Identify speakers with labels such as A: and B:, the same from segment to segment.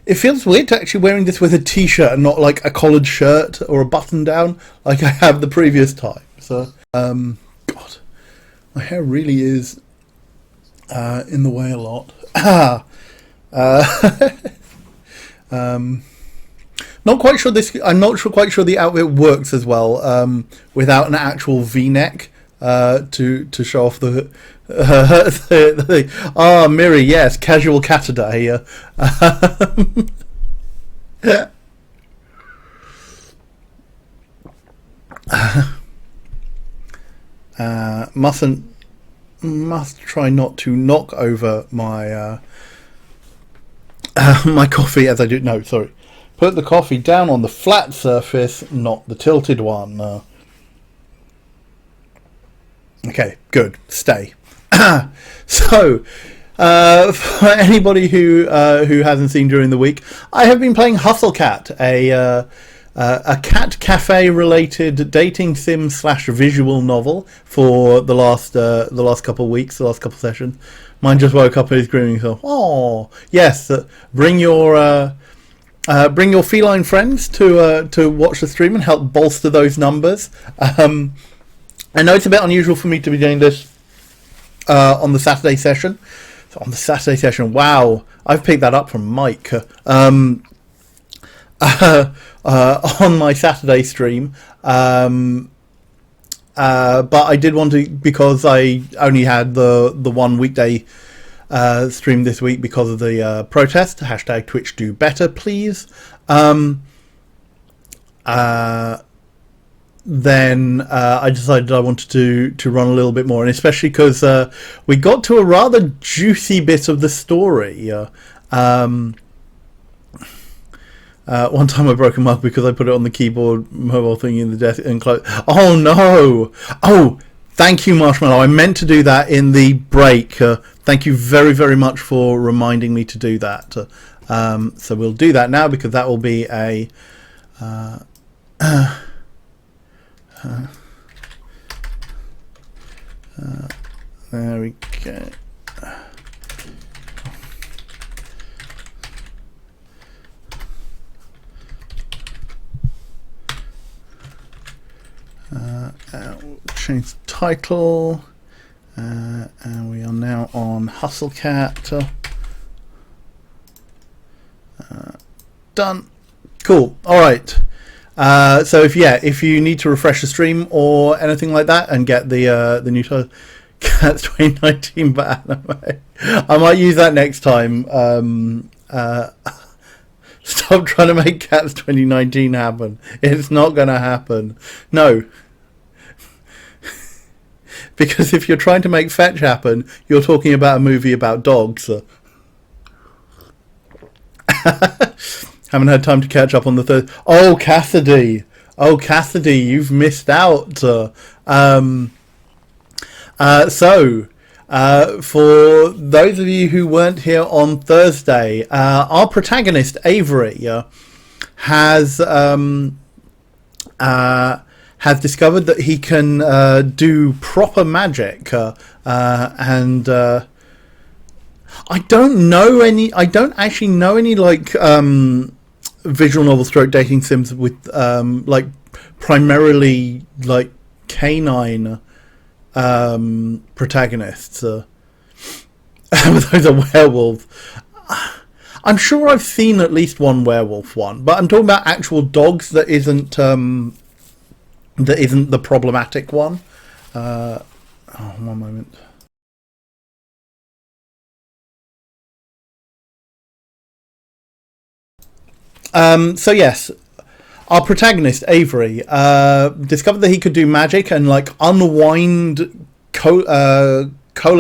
A: It feels weird to actually wearing this with a t-shirt and not like a collared shirt or a button down like I have the previous time. So, God, my hair really is in the way a lot. Not quite sure this. I'm not quite sure the outfit works as well without an actual V-neck to show off the. Miri, yes, casual Catterday. Must try not to knock over my my coffee as I do. No, sorry. Put the coffee down on the flat surface, not the tilted one. Okay, good. Stay. So, for anybody who hasn't seen during the week, I have been playing Hustle Cat, a cat cafe related dating sim / visual novel for the last couple of weeks, the last couple of sessions. Mine just woke up and is screaming. So, oh yes, bring your feline friends to watch the stream and help bolster those numbers. I know it's a bit unusual for me to be doing this on the Saturday session. So on the Saturday session, wow, I've picked that up from Mike on my Saturday stream. But I did want to, because I only had the one weekday stream this week because of the protest. Hashtag Twitch do better, please. Then I decided I wanted to run a little bit more, and especially because we got to a rather juicy bit of the story. One time I broke a mug because I put it on the keyboard mobile thing in the desk and closed. Oh no! Oh, thank you, Marshmallow. I meant to do that in the break. Thank you very, very much for reminding me to do that. So we'll do that now because that will be a. There we go. We'll change the title, and we are now on Hustle Cat. Done. Cool. All right. So if you need to refresh the stream or anything like that and get the new Cats 2019 anime, I might use that next time. Stop trying to make Cats 2019 happen. It's not going to happen. No. Because if you're trying to make Fetch happen, you're talking about a movie about dogs. Haven't had time to catch up on the third. Oh, Cassidy, you've missed out. So, for those of you who weren't here on Thursday, our protagonist Avery has discovered that he can do proper magic, and I don't actually know any like visual novel stroke dating sims with like primarily like canine protagonists. Those are werewolves. I'm sure I've seen at least one werewolf one, but I'm talking about actual dogs that isn't the problematic one. One moment. So yes, our protagonist Avery discovered that he could do magic and like unwind cola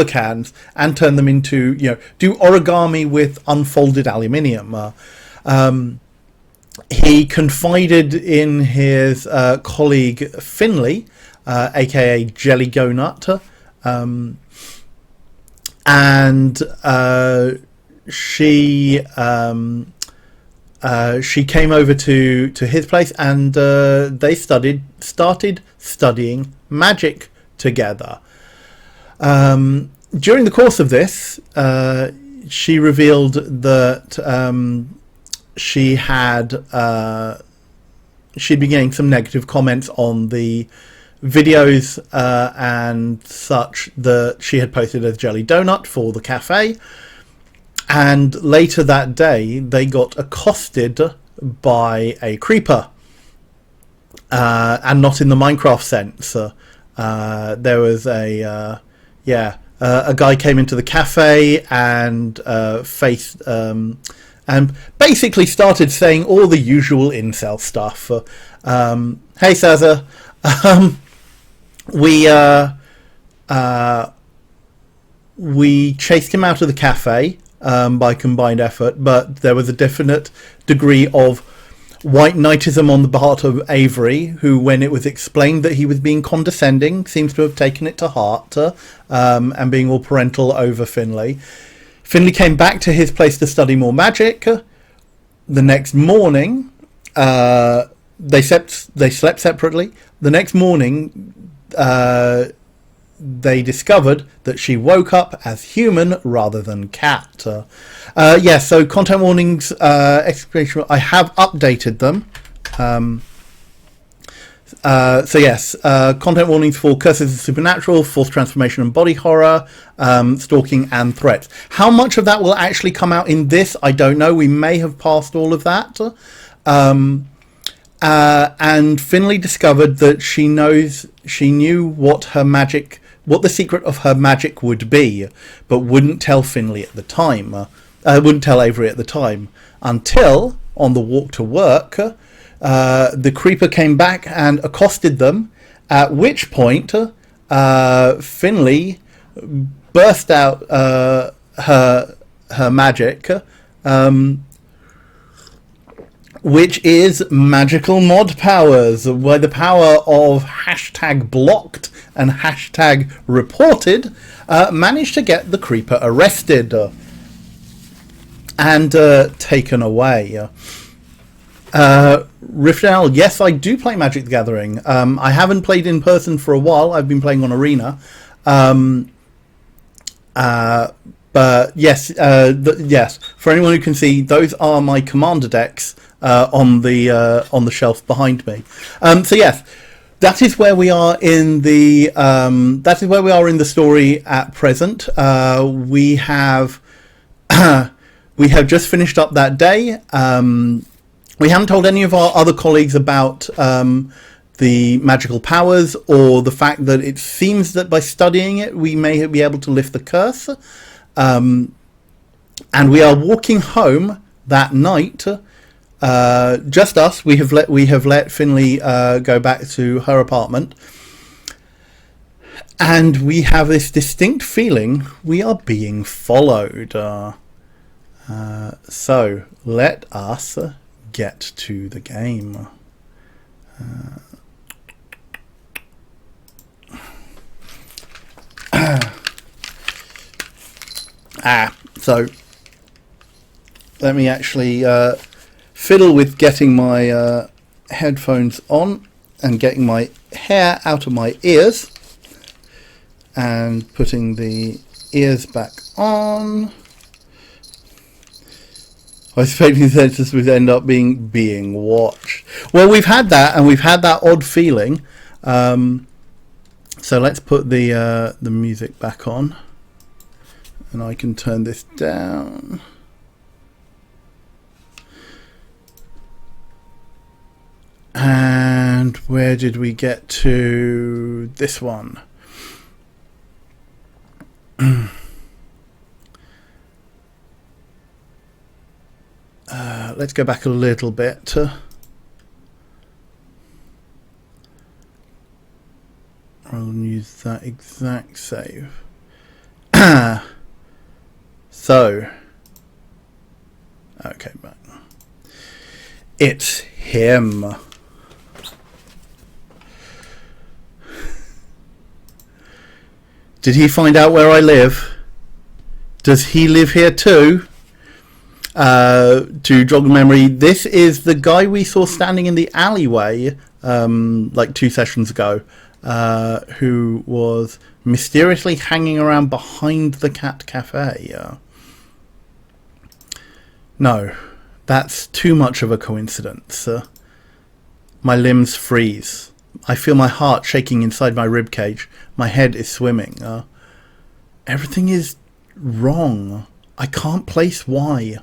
A: cans and turn them into, do origami with unfolded aluminium. He confided in his colleague Finley, aka Jelly Go Nut, and she came over to his place, and they started studying magic together. During the course of this, she revealed that she had she'd been getting some negative comments on the videos and such that she had posted as Jelly Donut for the cafe. And later that day, they got accosted by a creeper, and not in the Minecraft sense. There was a guy came into the cafe and faced and basically started saying all the usual incel stuff. Hey, Saza, we chased him out of the cafe by combined effort, but there was a definite degree of white knightism on the part of Avery, who, when it was explained that he was being condescending, seems to have taken it to heart, and being all parental over Finley. Finley came back to his place to study more magic. The next morning, they slept separately. The next morning, they discovered that she woke up as human rather than cat. So content warnings, exclamation, I have updated them. Content warnings for curses of supernatural, forced transformation and body horror, stalking and threats. How much of that will actually come out in this, I don't know. We may have passed all of that. And Finley discovered that she knew what the secret of her magic would be, but wouldn't tell Finley at the time. Wouldn't tell Avery at the time, until on the walk to work, the creeper came back and accosted them, at which point Finley burst out her magic, which is magical mod powers, where the power of #blocked and #reported managed to get the creeper arrested and taken away. Rifdale, yes, I do play Magic the Gathering. I haven't played in person for a while. I've been playing on Arena. But yes, yes. For anyone who can see, those are my commander decks on the shelf behind me. So yes, that is where we are in the story at present. We have just finished up that day. We haven't told any of our other colleagues about the magical powers, or the fact that it seems that by studying it we may be able to lift the curse. And we are walking home that night. Just us. We have let Finley go back to her apartment, and we have this distinct feeling we are being followed. So let us get to the game. So let me actually fiddle with getting my headphones on and getting my hair out of my ears and putting the ears back on. I was expecting this would end up being watched. Well, we've had that, and we've had that odd feeling. So let's put the music back on, and I can turn this down. And where did we get to? This one. Let's go back a little bit. I'll use that exact save. So, okay, back. It's him. Did he find out where I live? Does he live here too? To jog memory, this is the guy we saw standing in the alleyway like 2 sessions ago, who was mysteriously hanging around behind the cat cafe. No, That's too much of a coincidence. My limbs freeze. I feel my heart shaking inside my ribcage. My head is swimming. Everything is wrong. I can't place why.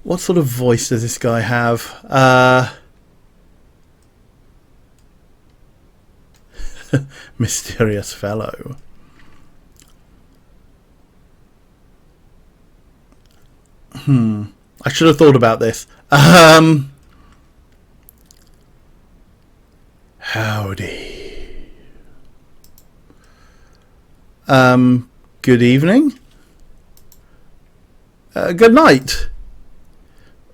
A: What sort of voice does this guy have? Mysterious fellow. I should have thought about this. Howdy. Good evening. Good night.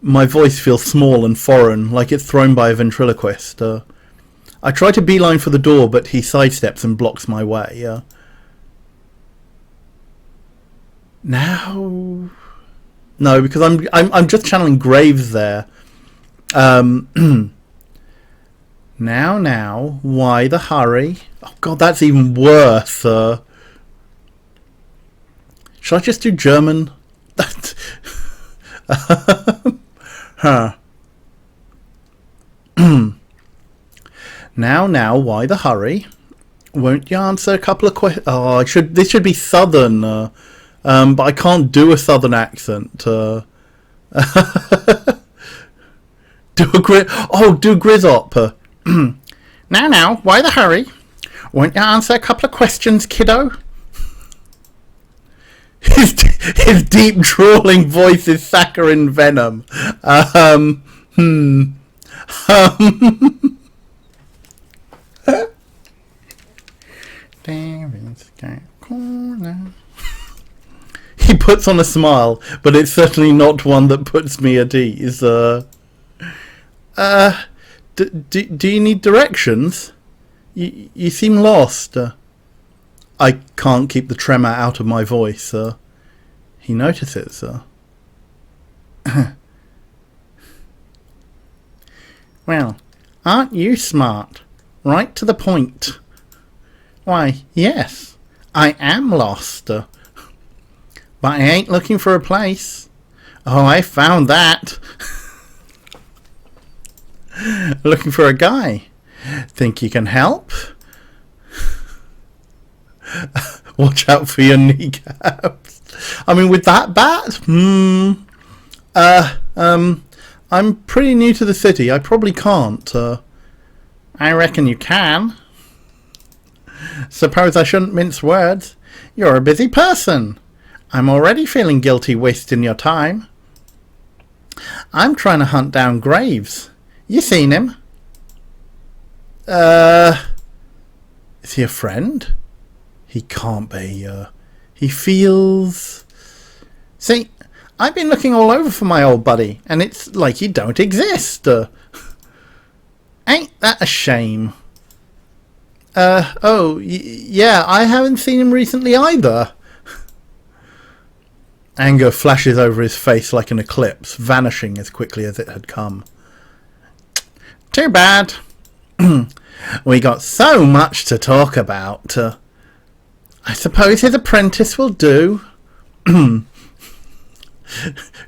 A: My voice feels small and foreign, like it's thrown by a ventriloquist. I try to beeline for the door, but he sidesteps and blocks my way. Now, no, because I'm just channeling Graves there. Now, why the hurry? Oh God, that's even worse. Should I just do German? Huh. Now, why the hurry? Won't you answer a couple of questions? Oh, this should be Southern, but I can't do a Southern accent. Do Grizzop. Now, why the hurry? Won't you answer a couple of questions, kiddo? His deep drawling voice is saccharine venom. He puts on a smile, but it's certainly not one that puts me at ease. Do you need directions? You seem lost. I can't keep the tremor out of my voice. He notices. Well, aren't you smart? Right to the point. Why, yes, I am lost. But I ain't looking for a place. Oh, I found that. Looking for a guy. Think you can help? Watch out for your kneecaps. I mean, with that bat? I'm pretty new to the city. I probably can't. I reckon you can. Suppose I shouldn't mince words. You're a busy person. I'm already feeling guilty wasting your time. I'm trying to hunt down Graves. You seen him? Is he a friend? He can't be. He feels... See, I've been looking all over for my old buddy, and it's like he don't exist. Ain't that a shame? Yeah, I haven't seen him recently either. Anger flashes over his face like an eclipse, vanishing as quickly as it had come. Too bad. We got so much to talk about. I suppose his apprentice will do.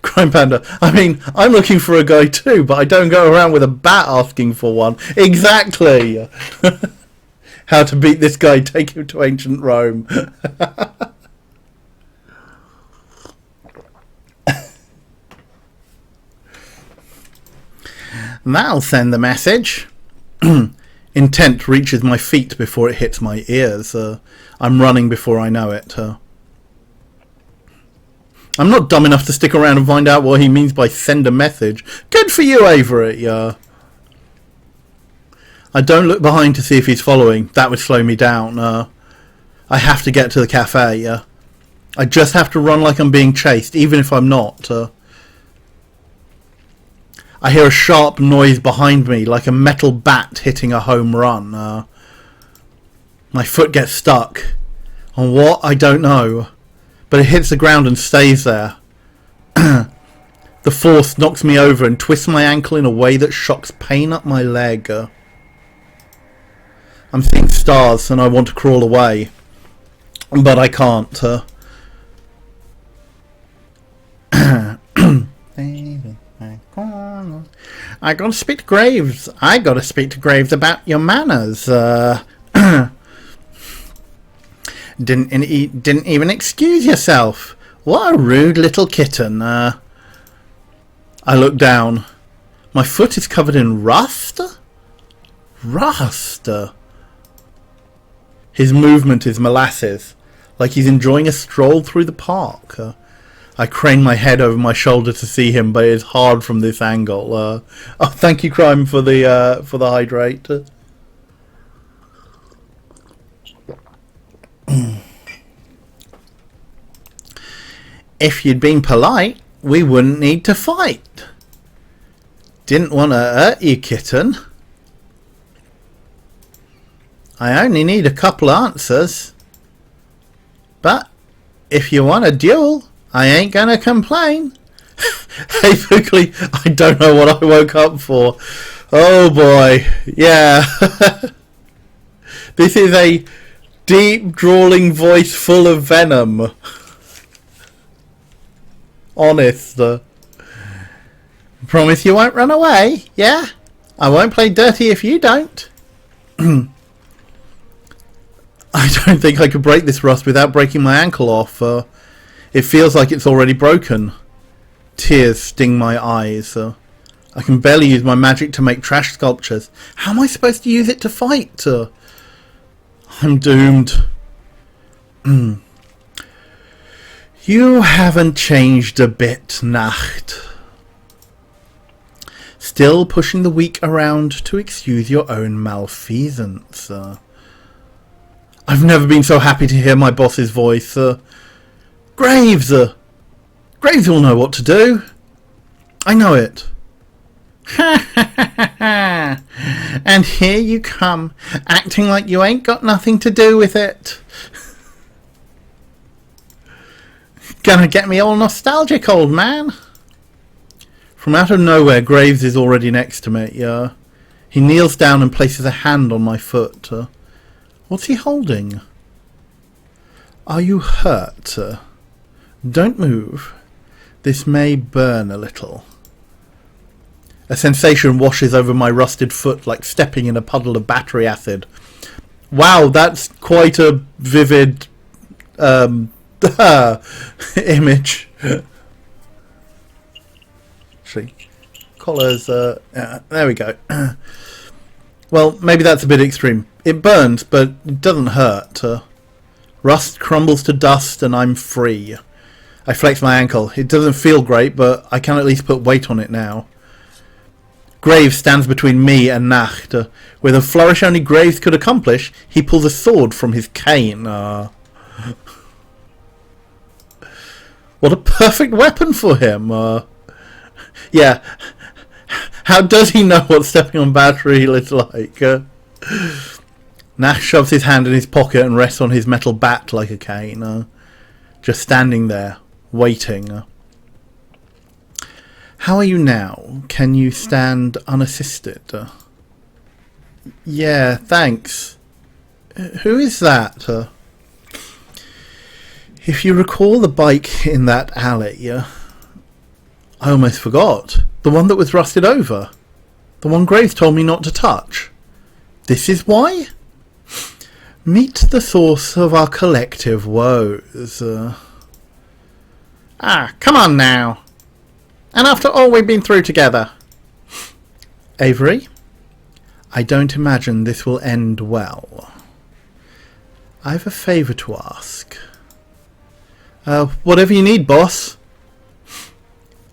A: Crime Panda. I mean, I'm looking for a guy too, but I don't go around with a bat asking for one. Exactly. How to beat this guy, take him to ancient Rome. That'll send the message. Intent reaches my feet before it hits my ears. I'm running before I know it. I'm not dumb enough to stick around and find out what he means by send a message. Good for you, Avery. I don't look behind to see if he's following. That would slow me down. I have to get to the cafe. I just have to run like I'm being chased, even if I'm not. I hear a sharp noise behind me, like a metal bat hitting a home run. My foot gets stuck. On what? I don't know. But it hits the ground and stays there. The force knocks me over and twists my ankle in a way that shocks pain up my leg. I'm seeing stars and I want to crawl away. But I can't. I gotta speak to Graves. I gotta speak to Graves about your manners. Didn't even excuse yourself. What a rude little kitten. I look down. My foot is covered in rust? Rust. His movement is molasses, like he's enjoying a stroll through the park. I crane my head over my shoulder to see him, but it's hard from this angle. Oh, thank you, Crime, for the hydrate. If you'd been polite, we wouldn't need to fight. Didn't want to hurt you, kitten. I only need a couple answers. But if you want a duel, I ain't gonna complain. Basically, I don't know what I woke up for. Oh boy, yeah. This is a deep, drawling voice full of venom. Honest. Promise you won't run away, yeah? I won't play dirty if you don't. I don't think I could break this rust without breaking my ankle off. It feels like it's already broken. Tears sting my eyes. I can barely use my magic to make trash sculptures. How am I supposed to use it to fight? I'm doomed. You haven't changed a bit, Nacht. Still pushing the weak around to excuse your own malfeasance. I've never been so happy to hear my boss's voice. Graves! Graves will know what to do. I know it. And here you come, acting like you ain't got nothing to do with it. Gonna get me all nostalgic, old man. From out of nowhere, Graves is already next to me. He kneels down and places a hand on my foot. What's he holding? Are you hurt? Don't move. This may burn a little. A sensation washes over my rusted foot like stepping in a puddle of battery acid. Wow, that's quite a vivid image. Actually, collars, there we go. Well, maybe that's a bit extreme. It burns, but it doesn't hurt. Rust crumbles to dust and I'm free. I flex my ankle. It doesn't feel great, but I can at least put weight on it now. Graves stands between me and Nacht. With a flourish only Graves could accomplish, he pulls a sword from his cane. What a perfect weapon for him. Yeah. How does he know what stepping on battery is like? Nacht shoves his hand in his pocket and rests on his metal bat like a cane. Just standing there, waiting. How are you now? Can you stand unassisted? Yeah, thanks. Who is that? If you recall the bike in that alley, I almost forgot. The one that was rusted over. The one Graves told me not to touch. This is why? Meet the source of our collective woes. Come on now. And after all we've been through together. Avery, I don't imagine this will end well. I've a favour to ask. Whatever you need, boss.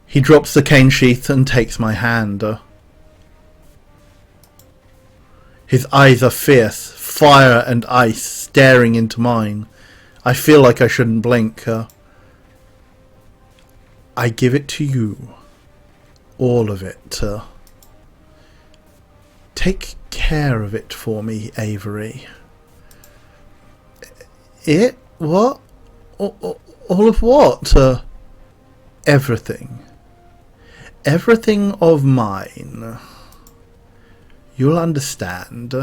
A: He drops the cane sheath and takes my hand. His eyes are fierce, fire and ice staring into mine. I feel like I shouldn't blink. I give it to you. All of it. Take care of it for me, Avery. It? What? All of what? Everything. Everything of mine. You'll understand.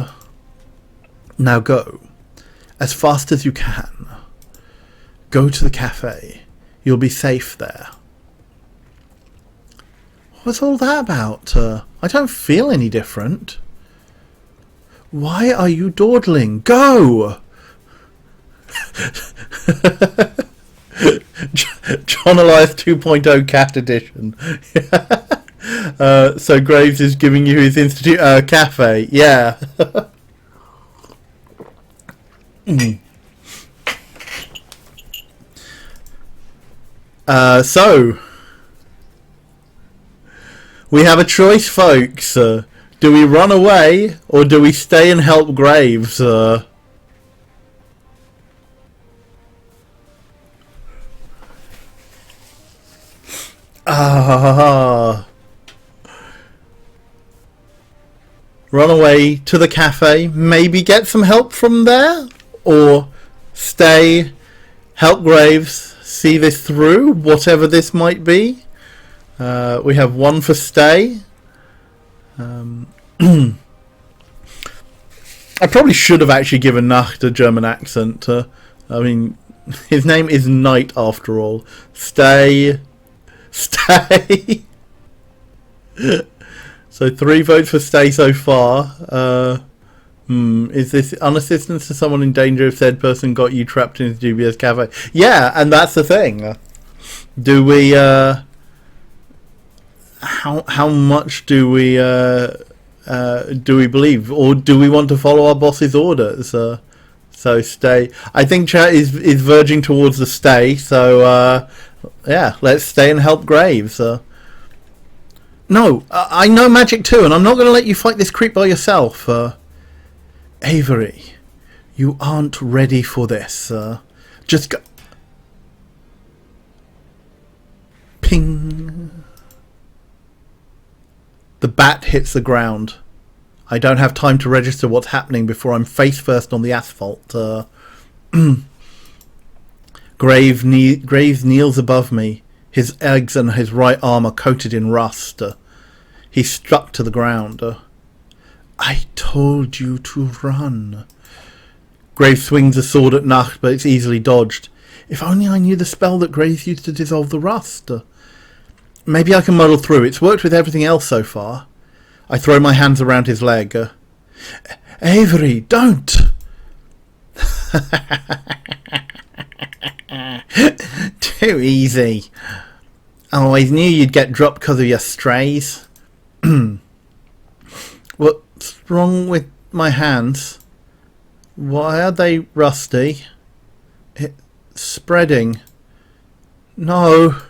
A: Now go. As fast as you can. Go to the cafe. You'll be safe there. What's all that about? I don't feel any different. Why are you dawdling? Go! John Elias 2.0 Cat Edition. So Graves is giving you his institute cafe. Yeah. So we have a choice, folks. Do we run away or do we stay and help Graves? Run away to the cafe, maybe get some help from there, or stay, help Graves, see this through, whatever this might be. We have one for stay. I probably should have actually given Nacht a German accent. I mean, his name is Knight after all. Stay. Stay. So 3 votes for stay so far. Is this unassistance to someone in danger if said person got you trapped in his dubious cafe? Yeah, and that's the thing. Do we how much do we believe, or do we want to follow our boss's orders? So stay. I think chat is verging towards the stay. So yeah, let's stay and help Graves. No, I know magic too, and I'm not going to let you fight this creep by yourself. Avery, you aren't ready for this. Just go. Ping. The bat hits the ground. I don't have time to register what's happening before I'm face first on the asphalt. Graves kneels above me. His legs and his right arm are coated in rust. He's struck to the ground. I told you to run. Graves swings a sword at Nacht, but it's easily dodged. If only I knew the spell that Graves used to dissolve the rust. Maybe I can muddle through. It's worked with everything else so far. I throw my hands around his leg. Avery, don't! Too easy. I always knew you'd get dropped because of your strays. What's wrong with my hands? Why are they rusty? It's spreading. No.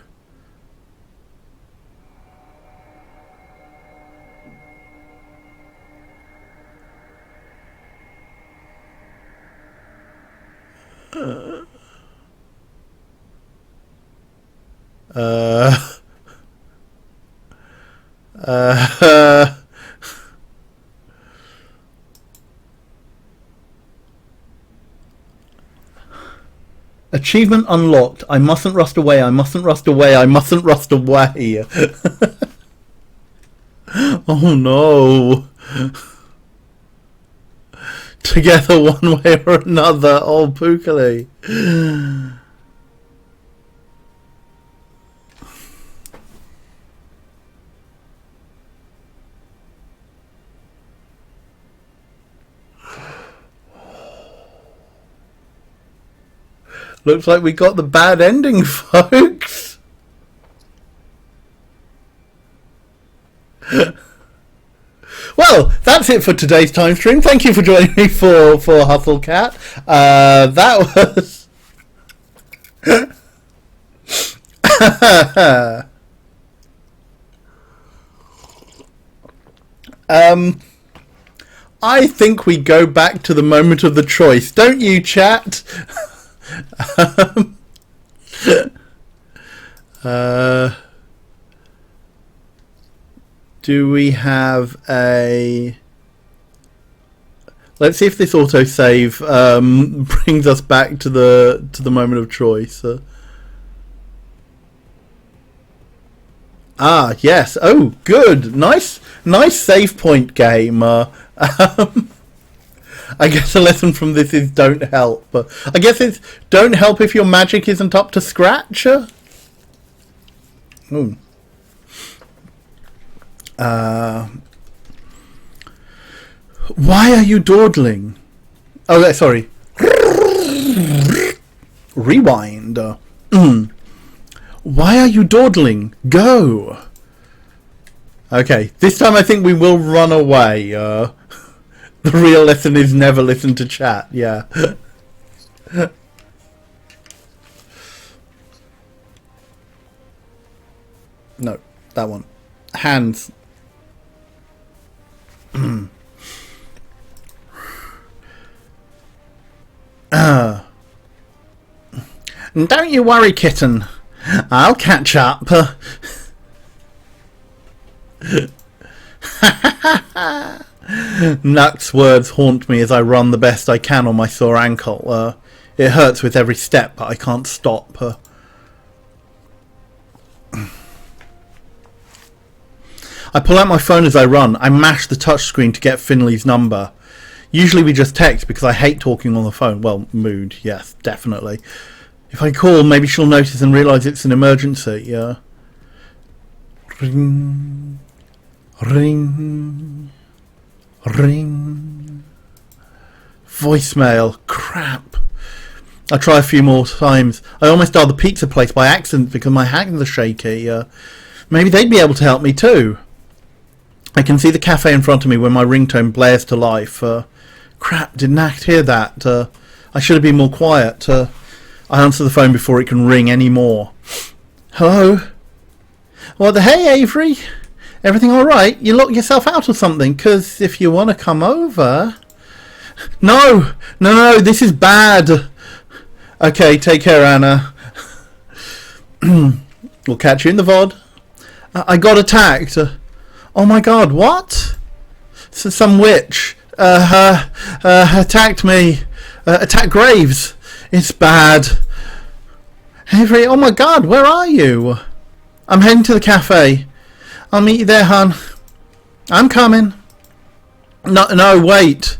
A: Achievement unlocked. I mustn't rust away. I mustn't rust away. I mustn't rust away. Oh no. Together one way or another. Oh, Pookily. Looks like we got the bad ending, folks. Well, that's it for today's time stream. Thank you for joining me for Hustle Cat. That was I think we go back to the moment of the choice, don't you, chat? Do we have a... Let's see if this autosave brings us back to the moment of choice. Yes. Oh, good. Nice save point game. I guess a lesson from this is don't help. I guess it's don't help if your magic isn't up to scratch. Ooh. Why are you dawdling? Oh, sorry. Rewind. Why are you dawdling? Go. Okay, this time I think we will run away. The real lesson is never listen to chat. Yeah. No, that one. Hands. Don't you worry, kitten. I'll catch up. Nacht's words haunt me as I run the best I can on my sore ankle. It hurts with every step, but I can't stop. I pull out my phone as I run. I mash the touchscreen to get Finley's number. Usually we just text because I hate talking on the phone. Well, mood, yes, definitely. If I call, maybe she'll notice and realise it's an emergency. Ring. Ring. Ring. Voicemail. Crap. I try a few more times. I almost dialed the pizza place by accident because my hands are shaky. Maybe they'd be able to help me too. I can see the cafe in front of me when my ringtone blares to life. Crap, did Nacht hear that? I should have been more quiet. I answer the phone before it can ring any more. Hello? What the hey, Avery? Everything alright? You locked yourself out or something? 'Cause if you want to come over... No, this is bad. Okay, take care, Anna. We'll catch you in the VOD. I got attacked. Oh my god, what? Some witch attacked me. Attacked Graves. It's bad. Avery, oh my god, where are you? I'm heading to the cafe. I'll meet you there, hon. I'm coming. No, wait.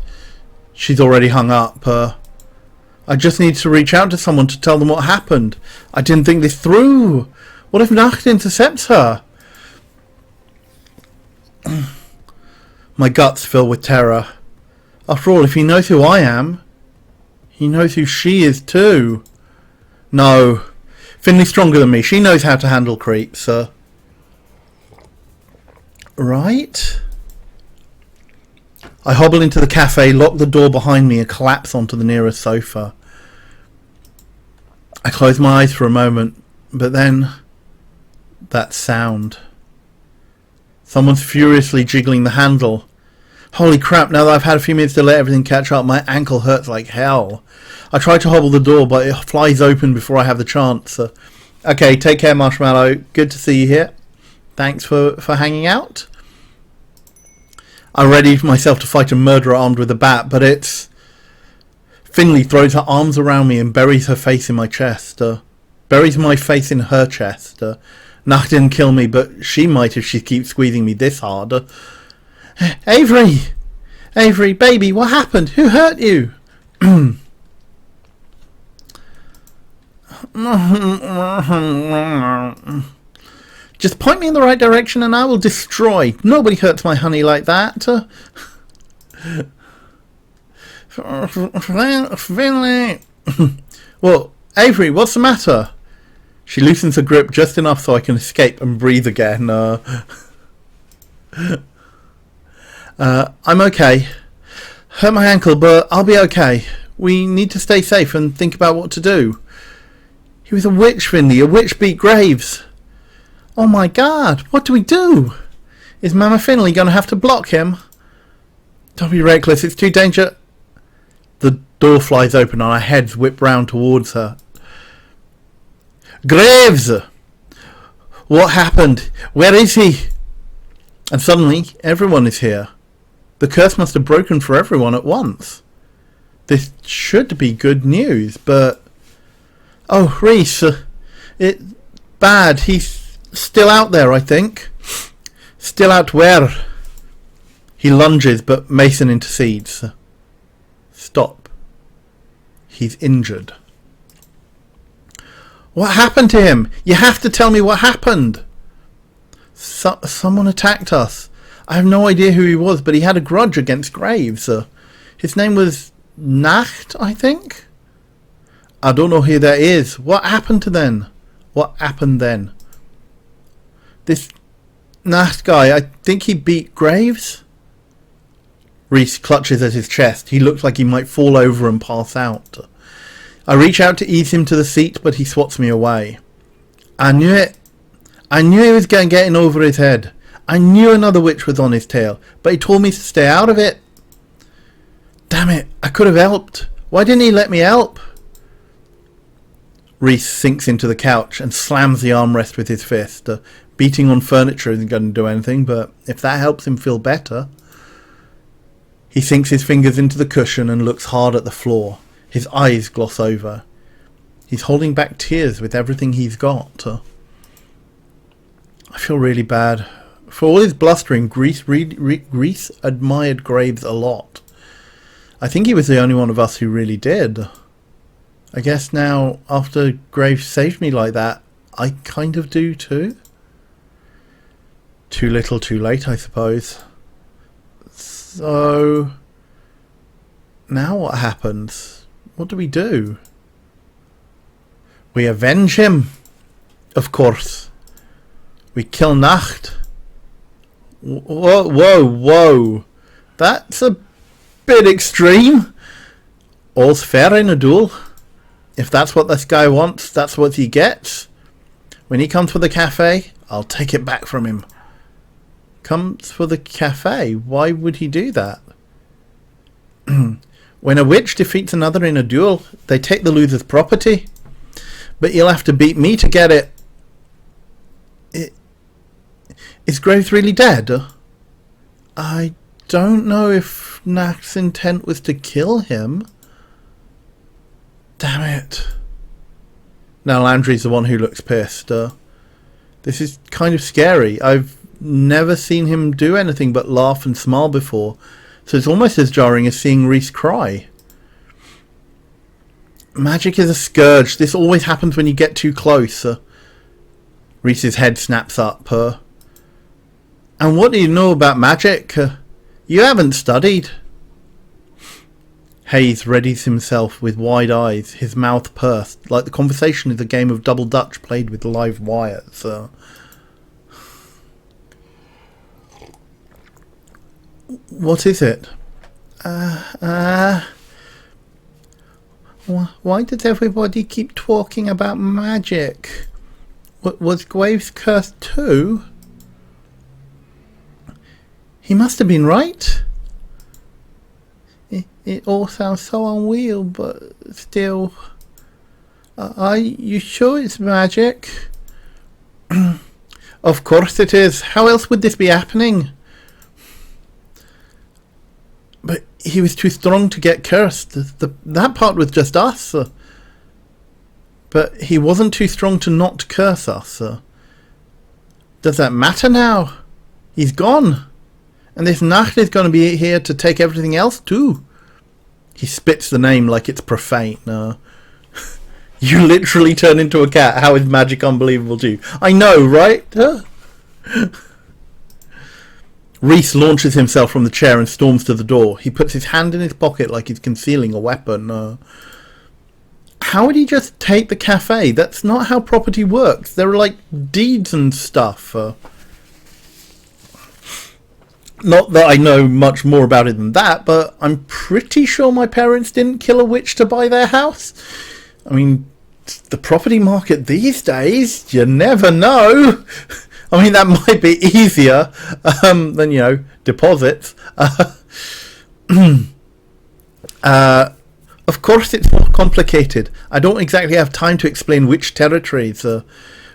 A: She's already hung up. I just need to reach out to someone to tell them what happened. I didn't think this through. What if Nacht intercepts her? My guts fill with terror. After all, if he knows who I am, he knows who she is too. No. Finley's stronger than me. She knows how to handle creeps. Right? I hobble into the cafe, lock the door behind me and collapse onto the nearest sofa. I close my eyes for a moment, but then... that sound. Someone's furiously jiggling the handle. Holy crap, now that I've had a few minutes to let everything catch up, my ankle hurts like hell. I try to hobble the door, but it flies open before I have the chance. Okay, take care, Marshmallow. Good to see you here. Thanks for hanging out. I ready myself to fight a murderer armed with a bat, but it's... Finley throws her arms around me and buries her face in my chest. Buries my face in her chest. Nacht didn't kill me, but she might if she keeps squeezing me this hard. Avery! Avery, baby, what happened? Who hurt you? Just point me in the right direction and I will destroy. Nobody hurts my honey like that. Finley! Well, Avery, what's the matter? She loosens her grip just enough so I can escape and breathe again. I'm okay. Hurt my ankle, but I'll be okay. We need to stay safe and think about what to do. He was a witch, Finley. A witch beat Graves. Oh my god, what do we do? Is Mama Finley going to have to block him? Don't be reckless, it's too dangerous. The door flies open and our heads whip round towards her. Graves! What happened? Where is he? And suddenly, everyone is here. The curse must have broken for everyone at once. This should be good news, but... Oh, Reese, it's bad. He's still out there, I think. Still out where? He lunges, but Mason intercedes. Stop. He's injured. What happened to him? You have to tell me what happened. Someone attacked us. I have no idea who he was, but he had a grudge against Graves. His name was Nacht, I think? I don't know who that is. What happened then? What happened then? This Nacht guy, I think he beat Graves? Reese clutches at his chest. He looks like he might fall over and pass out. I reach out to ease him to the seat, but he swats me away. I knew it. I knew he was getting in over his head. I knew another witch was on his tail, but he told me to stay out of it. Damn it, I could have helped. Why didn't he let me help? Reese sinks into the couch and slams the armrest with his fist. Beating on furniture isn't going to do anything, but if that helps him feel better... He sinks his fingers into the cushion and looks hard at the floor. His eyes gloss over. He's holding back tears with everything he's got. I feel really bad. For all his blustering, Grease admired Graves a lot. I think he was the only one of us who really did. I guess now, after Graves saved me like that, I kind of do too. Too little, too late, I suppose. So... now what happens? What do we do? We avenge him, of course. We kill Nacht. Whoa, whoa, whoa. That's a bit extreme. All's fair in a duel. If that's what this guy wants, that's what he gets. When he comes for the cafe, I'll take it back from him. Comes for the cafe? Why would he do that? When a witch defeats another in a duel, they take the loser's property. But you'll have to beat me to get it. Is Graves really dead? I don't know if Nacht's intent was to kill him. Damn it. Now Landry's the one who looks pissed. This is kind of scary. I've never seen him do anything but laugh and smile before, so it's almost as jarring as seeing Reese cry. Magic is a scourge. This always happens when you get too close. Reese's head snaps up. And what do you know about magic? You haven't studied. Hayes readies himself with wide eyes, his mouth pursed, like the conversation is a game of double dutch played with live wires. What is it? Why does everybody keep talking about magic? Was Graves cursed too? He must have been right. It all sounds so unreal, but still... Are you sure it's magic? Of course it is. How else would this be happening? But he was too strong to get cursed. That part was just us. But he wasn't too strong to not curse us. Does that matter now? He's gone. And this Nacht is going to be here to take everything else too. He spits the name like it's profane. You literally turn into a cat. How is magic unbelievable to you? I know, right? Reese launches himself from the chair and storms to the door. He puts his hand in his pocket like he's concealing a weapon. How would he just take the cafe? That's not how property works. There are like deeds and stuff. Not that I know much more about it than that, but I'm pretty sure my parents didn't kill a witch to buy their house. I mean, the property market these days, you never know. I mean, that might be easier than, you know, deposits. Of course it's more complicated. I don't exactly have time to explain which territories.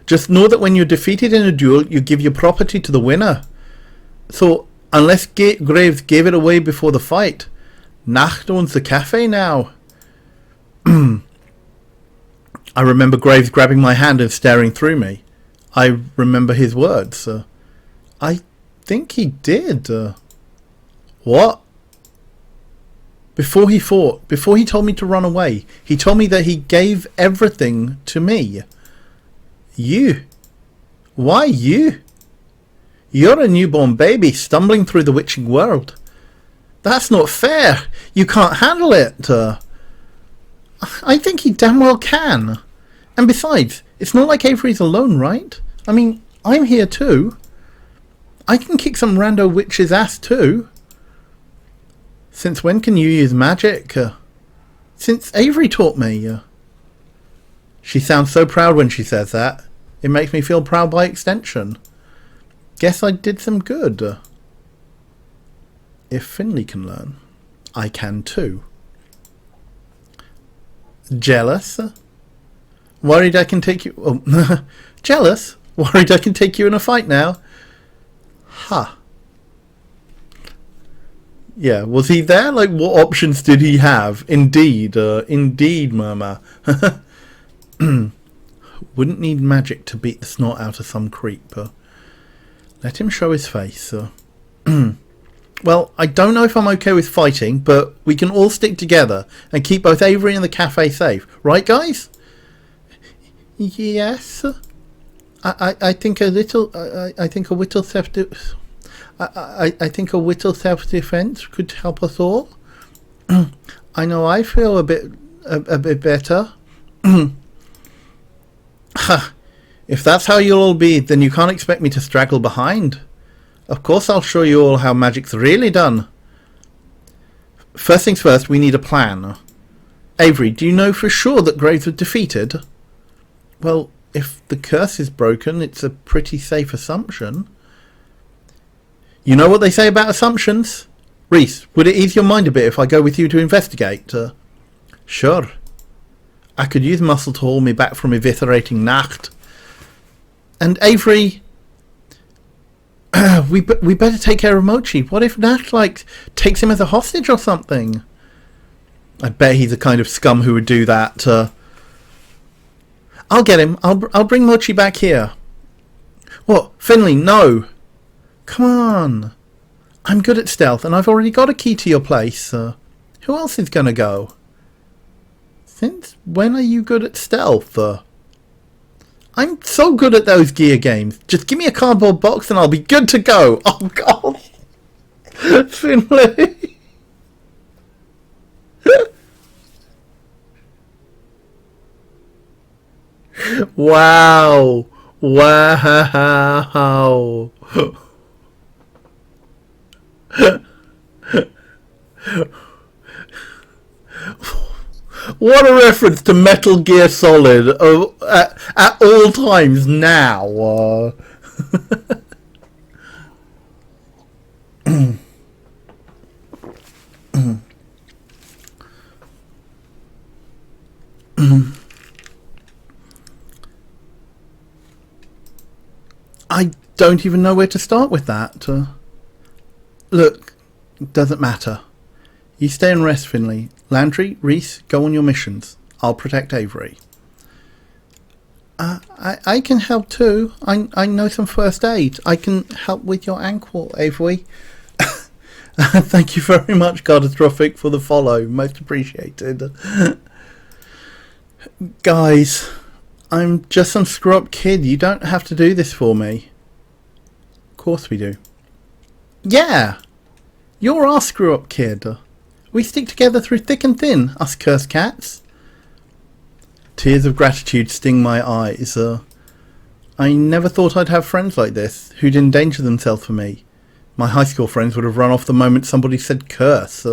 A: Just know that when you're defeated in a duel, you give your property to the winner. So, unless Graves gave it away before the fight, Nacht owns the cafe now. I remember Graves grabbing my hand and staring through me. I remember his words. I think he did. What? Before he fought, before he told me to run away, he told me that he gave everything to me. You? Why you? You're a newborn baby stumbling through the witching world. That's not fair. You can't handle it. I think he damn well can. And besides, it's not like Avery's alone, right? I mean, I'm here too. I can kick some rando witch's ass too. Since when can you use magic? Since Avery taught me. She sounds so proud when she says that. It makes me feel proud by extension. Guess I did some good. If Finley can learn, I can too. Jealous? Worried I can take you... Oh, jealous? Worried I can take you in a fight now? Ha. Yeah, was he there? Like, what options did he have? Indeed, indeed, Murmur. Wouldn't need magic to beat the snot out of some creep. Let him show his face. Well, I don't know if I'm okay with fighting, but we can all stick together and keep both Avery and the cafe safe. Right, guys? Yes. I think a little... I think a little I think a little self-defense could help us all. I know I feel a bit better. If that's how you'll all be, then you can't expect me to straggle behind. Of course I'll show you all how magic's really done. First things first, we need a plan. Avery, do you know for sure that Graves was defeated? Well, if the curse is broken, it's a pretty safe assumption. You know what they say about assumptions? Reese, would it ease your mind a bit if I go with you to investigate? Sure. I could use muscle to haul me back from eviscerating Nacht. And Avery... we better take care of Mochi. What if Nacht, like, takes him as a hostage or something? I bet he's the kind of scum who would do that. I'll get him. I'll bring Mochi back here. What? Finley, no. Come on. I'm good at stealth, and I've already got a key to your place. Who else is going to go? Since when are you good at stealth? I'm so good at those gear games. Just give me a cardboard box and I'll be good to go. Oh, God. Finley. Wow. Wow. What a reference to Metal Gear Solid at all times now. I don't even know where to start with that. Look, doesn't matter. You stay and rest, Finley. Landry, Reese, go on your missions. I'll protect Avery. I can help too. I know some first aid. I can help with your ankle, Avery. Thank you very much, Catastrophic, for the follow. Most appreciated. Guys, I'm just some screw-up kid. You don't have to do this for me. Of course we do. Yeah! You're our screw-up kid. We stick together through thick and thin, us cursed cats. Tears of gratitude sting my eyes. I never thought I'd have friends like this, who'd endanger themselves for me. My high school friends would have run off the moment somebody said curse.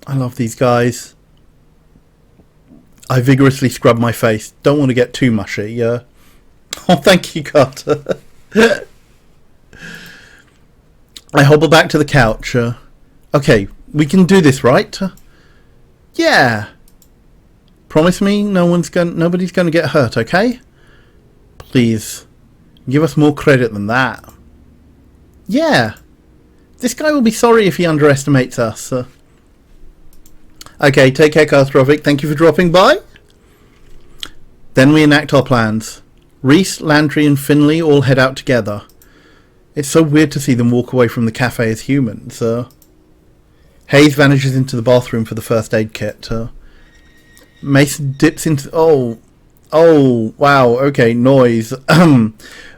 A: I love these guys. I vigorously scrub my face. Don't want to get too mushy. Oh, thank you, Carter. I hobble back to the couch. Okay, we can do this, right? Yeah. Promise me nobody's gonna get hurt, okay? Please, give us more credit than that. Yeah. This guy will be sorry if he underestimates us. Okay, take care, Catastrophic. Thank you for dropping by. Then we enact our plans. Reese, Landry and Finley all head out together. It's so weird to see them walk away from the cafe as humans. Hayes vanishes into the bathroom for the first aid kit. Mason dips into... Oh, Oh, wow, okay, noise.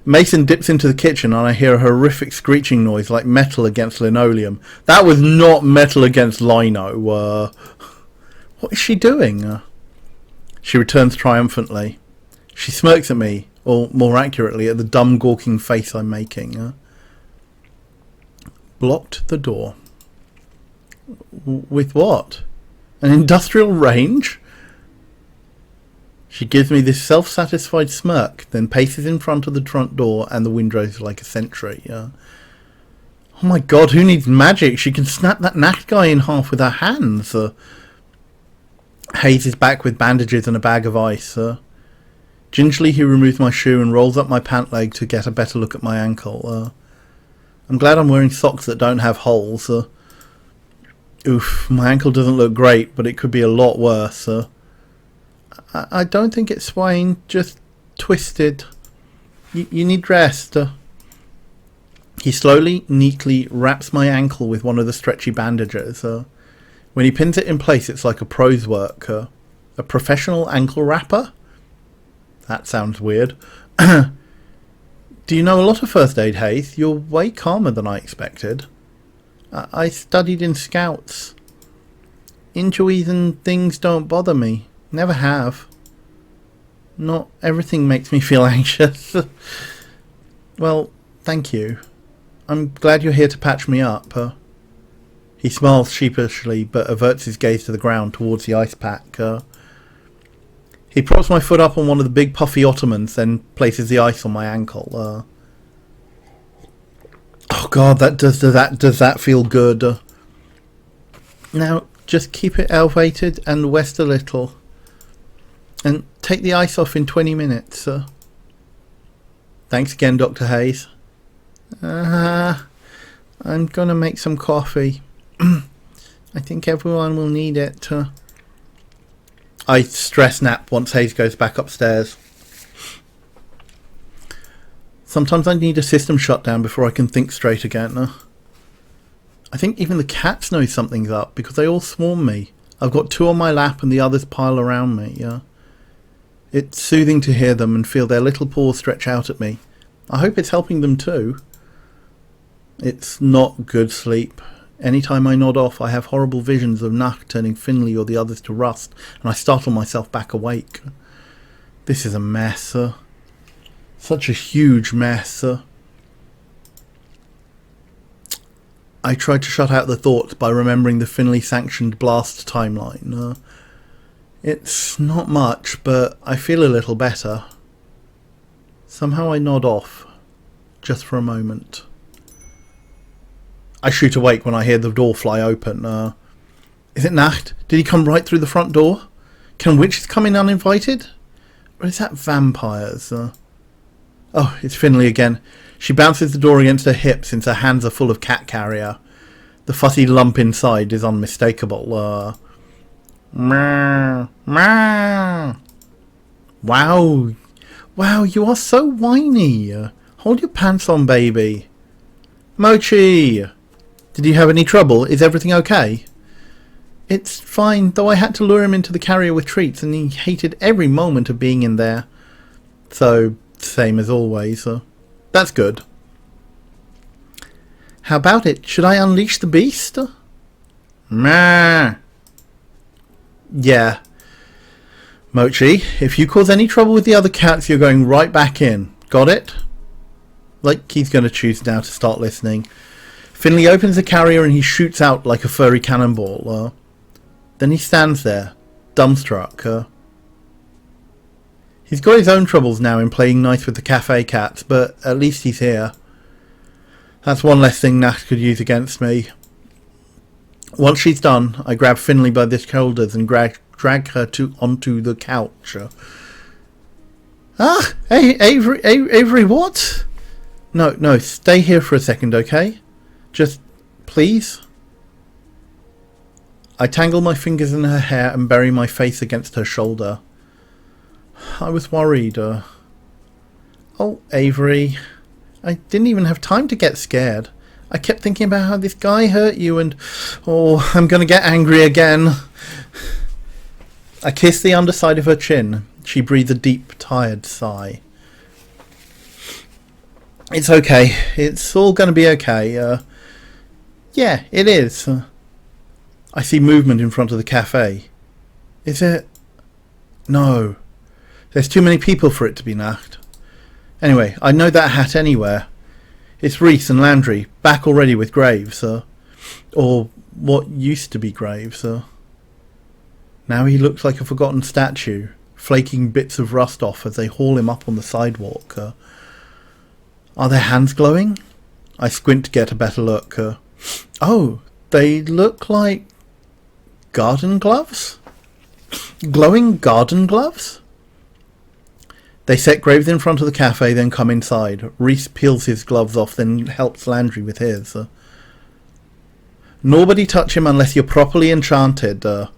A: Mason dips into the kitchen and I hear a horrific screeching noise like metal against linoleum. That was not metal against lino. What is she doing? She returns triumphantly. She smirks at me, or more accurately, at the dumb gawking face I'm making. Blocked the door. With what? An industrial range? She gives me this self-satisfied smirk, then paces in front of the front door and the windows like a sentry. Oh my god, who needs magic? She can snap that Nacht guy in half with her hands. Hayes is back with bandages and a bag of ice. Gingerly he removes my shoe and rolls up my pant leg to get a better look at my ankle. I'm glad I'm wearing socks that don't have holes. Oof, my ankle doesn't look great, but it could be a lot worse. I don't think it's sprained, just twisted. You need rest. He slowly, neatly wraps my ankle with one of the stretchy bandages. When he pins it in place, it's like a pro's work. A professional ankle wrapper? That sounds weird. Do you know a lot of first aid, Hayes? You're way calmer than I expected. I studied in Scouts. Injuries and things don't bother me. Never have. Not everything makes me feel anxious. Well, thank you. I'm glad you're here to patch me up. He smiles sheepishly, but averts his gaze to the ground towards the ice pack. He props my foot up on one of the big puffy ottomans, then places the ice on my ankle. Oh god, does that feel good? Now, just keep it elevated and west a little. And take the ice off in 20 minutes. Thanks again, Dr. Hayes. I'm gonna make some coffee. I think everyone will need it. I stress nap once Hayes goes back upstairs. Sometimes I need a system shutdown before I can think straight again. I think even the cats know something's up because they all swarm me. I've got 2 on my lap and the others pile around me. It's soothing to hear them and feel their little paws stretch out at me. I hope it's helping them too. It's not good sleep. Anytime I nod off, I have horrible visions of Nacht turning Finley or the others to rust, and I startle myself back awake. This is a mess. Such a huge mess. I tried to shut out the thoughts by remembering the Finley-sanctioned blast timeline. It's not much, but I feel a little better. Somehow I nod off, just for a moment. I shoot awake when I hear the door fly open. Is it Nacht? Did he come right through the front door? Can witches come in uninvited? Or is that vampires? Oh, it's Finley again. She bounces the door against her hip since her hands are full of cat carrier. The fuzzy lump inside is unmistakable. Meow, meow. Wow. Wow, you are so whiny. Hold your pants on, baby. Mochi! Did you have any trouble? Is everything okay? It's fine, though I had to lure him into the carrier with treats and he hated every moment of being in there. So, same as always. That's good. How about it? Should I unleash the beast? Meh. Yeah. Mochi, if you cause any trouble with the other cats, you're going right back in. Got it? Like he's going to choose now to start listening. Finley opens the carrier and he shoots out like a furry cannonball. Then he stands there, dumbstruck. He's got his own troubles now in playing nice with the cafe cats, but at least he's here. That's one less thing Nacht could use against me. Once she's done, I grab Finley by the shoulders and drag her onto the couch. Hey, Avery, what? No, stay here for a second, okay? Just, please? I tangle my fingers in her hair and bury my face against her shoulder. I was worried. Oh, Avery. I didn't even have time to get scared. I kept thinking about how this guy hurt you and... Oh, I'm going to get angry again. I kiss the underside of her chin. She breathed a deep, tired sigh. It's okay. It's all going to be okay. Yeah, it is. I see movement in front of the cafe. Is it? No. There's too many people for it to be Nacht. Anyway, I know that hat anywhere. It's Reese and Landry, back already with Graves, or what used to be Graves. Now he looks like a forgotten statue, flaking bits of rust off as they haul him up on the sidewalk. Are their hands glowing? I squint to get a better look. Oh, they look like garden gloves? Glowing garden gloves? They set Graves in front of the cafe, then come inside. Reese peels his gloves off, then helps Landry with his. Nobody touch him unless you're properly enchanted. The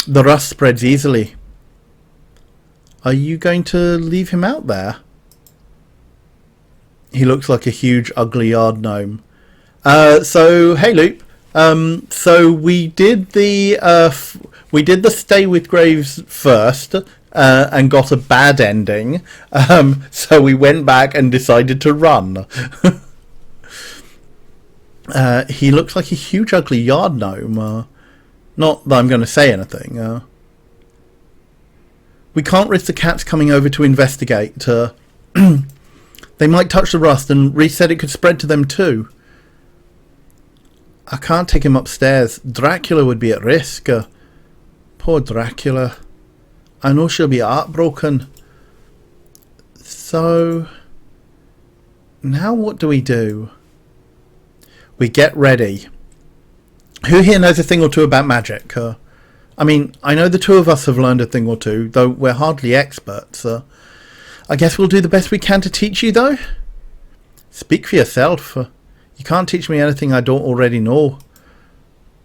A: rust spreads easily. Are you going to leave him out there? He looks like a huge, ugly yard gnome. So hey, Loop. So we did the stay with Graves first. And got a bad ending, so we went back and decided to run. He looks like a huge ugly yard gnome. Not that I'm going to say anything. We can't risk the cats coming over to investigate. They might touch the rust, and Reese said it could spread to them too. I can't take him upstairs. Dracula would be at risk. Poor Dracula. I know she'll be heartbroken. So, now what do? We get ready. Who here knows a thing or two about magic? I mean, I know the two of us have learned a thing or two, though we're hardly experts. I guess we'll do the best we can to teach you, though. Speak for yourself. You can't teach me anything I don't already know.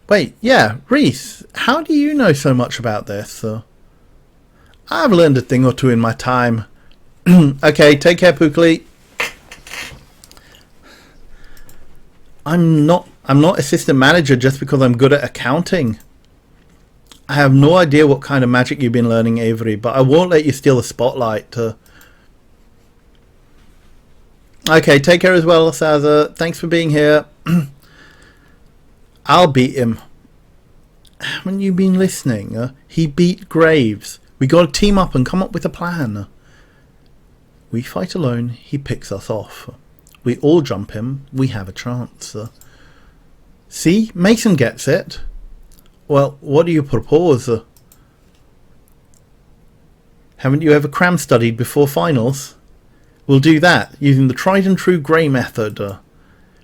A: Wait, yeah, Reese, how do you know so much about this? I've learned a thing or two in my time. Okay, take care, Pookly. I'm not assistant manager just because I'm good at accounting. I have no idea what kind of magic you've been learning, Avery, but I won't let you steal the spotlight. Okay, take care as well, Saza. Thanks for being here. I'll beat him. Haven't you been listening? He beat Graves. We got to team up and come up with a plan. We fight alone, he picks us off. We all jump him, we have a chance. See, Mason gets it. Well, what do you propose? Haven't you ever cram studied before finals? We'll do that, using the tried and true Grey method.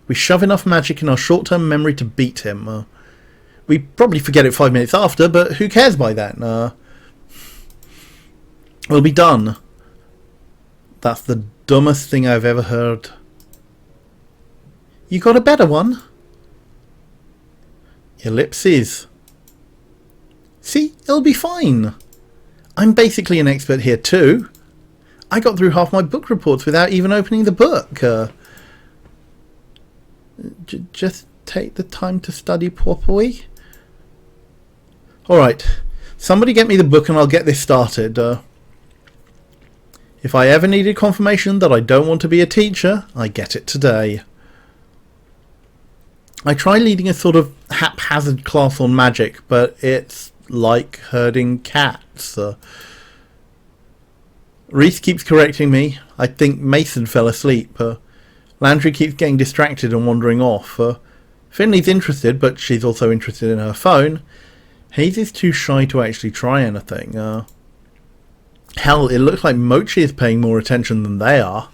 A: We shove enough magic in our short-term memory to beat him. We probably forget it 5 minutes after, but who cares by then? We'll be done. That's the dumbest thing I've ever heard. You got a better one? Ellipses. See, it'll be fine. I'm basically an expert here too. I got through half my book reports without even opening the book. Just take the time to study properly. Alright, somebody get me the book and I'll get this started. If I ever needed confirmation that I don't want to be a teacher, I get it today. I try leading a sort of haphazard class on magic, but it's like herding cats. Reese keeps correcting me. I think Mason fell asleep. Landry keeps getting distracted and wandering off. Finley's interested, but she's also interested in her phone. Hayes is too shy to actually try anything. Hell, it looks like Mochi is paying more attention than they are.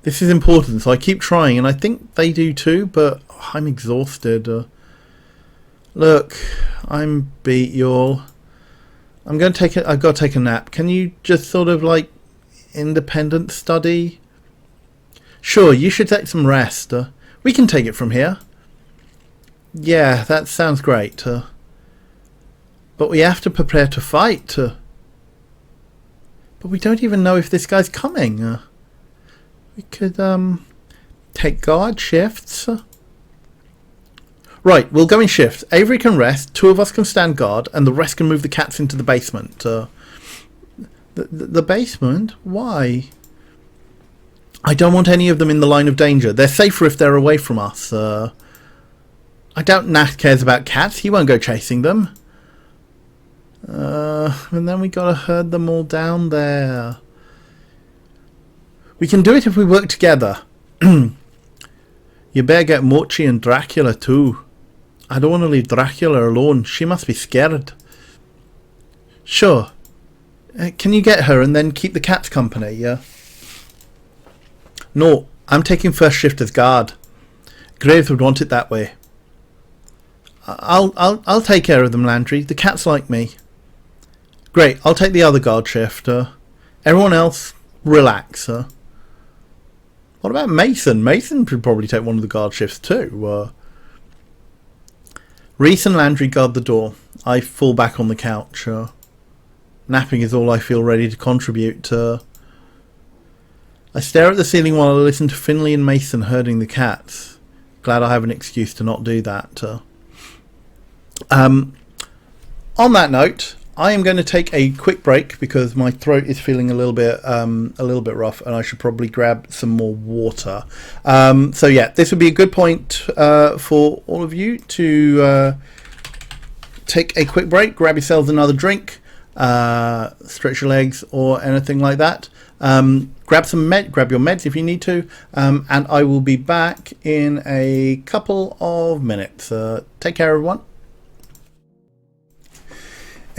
A: This is important, so I keep trying, and I think they do too, but I'm exhausted. Look, I'm beat, y'all. I've got to take a nap. Can you just sort of like independent study? Sure, you should take some rest. We can take it from here. Yeah, that sounds great. But we have to prepare to fight. But we don't even know if this guy's coming. We could take guard shifts. Right, we'll go in shifts. Avery can rest, 2 of us can stand guard, and the rest can move the cats into the basement. The basement? Why? I don't want any of them in the line of danger. They're safer if they're away from us. I doubt Nacht cares about cats. He won't go chasing them. And then we gotta herd them all down there. We can do it if we work together. You better get Mochi and Dracula too. I don't want to leave Dracula alone. She must be scared. Sure. Can you get her and then keep the cats company, yeah? No, I'm taking first shift as guard. Graves would want it that way. I'll take care of them, Landry. The cats like me. Great, I'll take the other guard shift. Everyone else, relax. What about Mason? Mason could probably take one of the guard shifts too. Reese and Landry guard the door. I fall back on the couch. Napping is all I feel ready to contribute. I stare at the ceiling while I listen to Finley and Mason herding the cats. Glad I have an excuse to not do that. On that note, I am going to take a quick break because my throat is feeling a little bit rough, and I should probably grab some more water. So yeah, this would be a good point for all of you to take a quick break, grab yourselves another drink, stretch your legs or anything like that. Grab your meds if you need to, and I will be back in a couple of minutes. Take care, everyone.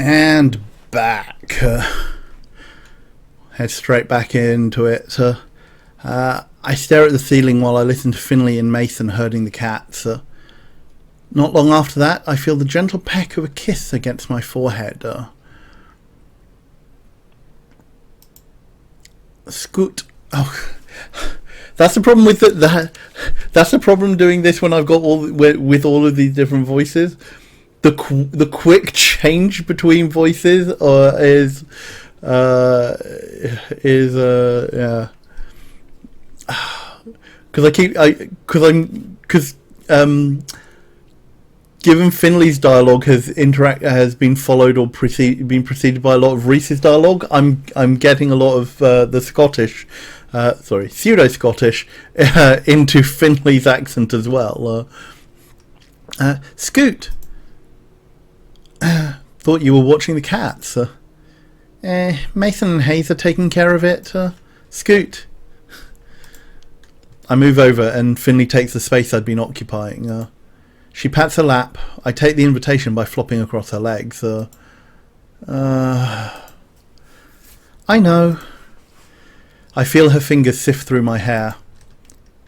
A: And back. Head straight back into it. I stare at the ceiling while I listen to Finley and Mason herding the cats. Not long after that, I feel the gentle peck of a kiss against my forehead. Scoot. Oh, that's the problem with that's the problem doing this when I've got with all of these different voices. The quick change between voices is yeah, because given Finley's dialogue has been followed or been preceded by a lot of Reese's dialogue, I'm getting a lot of the Scottish, pseudo Scottish into Finley's accent as well. Scoot. Thought you were watching the cats. Mason and Hayes are taking care of it. Scoot. I move over and Finley takes the space I'd been occupying. She pats her lap. I take the invitation by flopping across her legs. I know. I feel her fingers sift through my hair.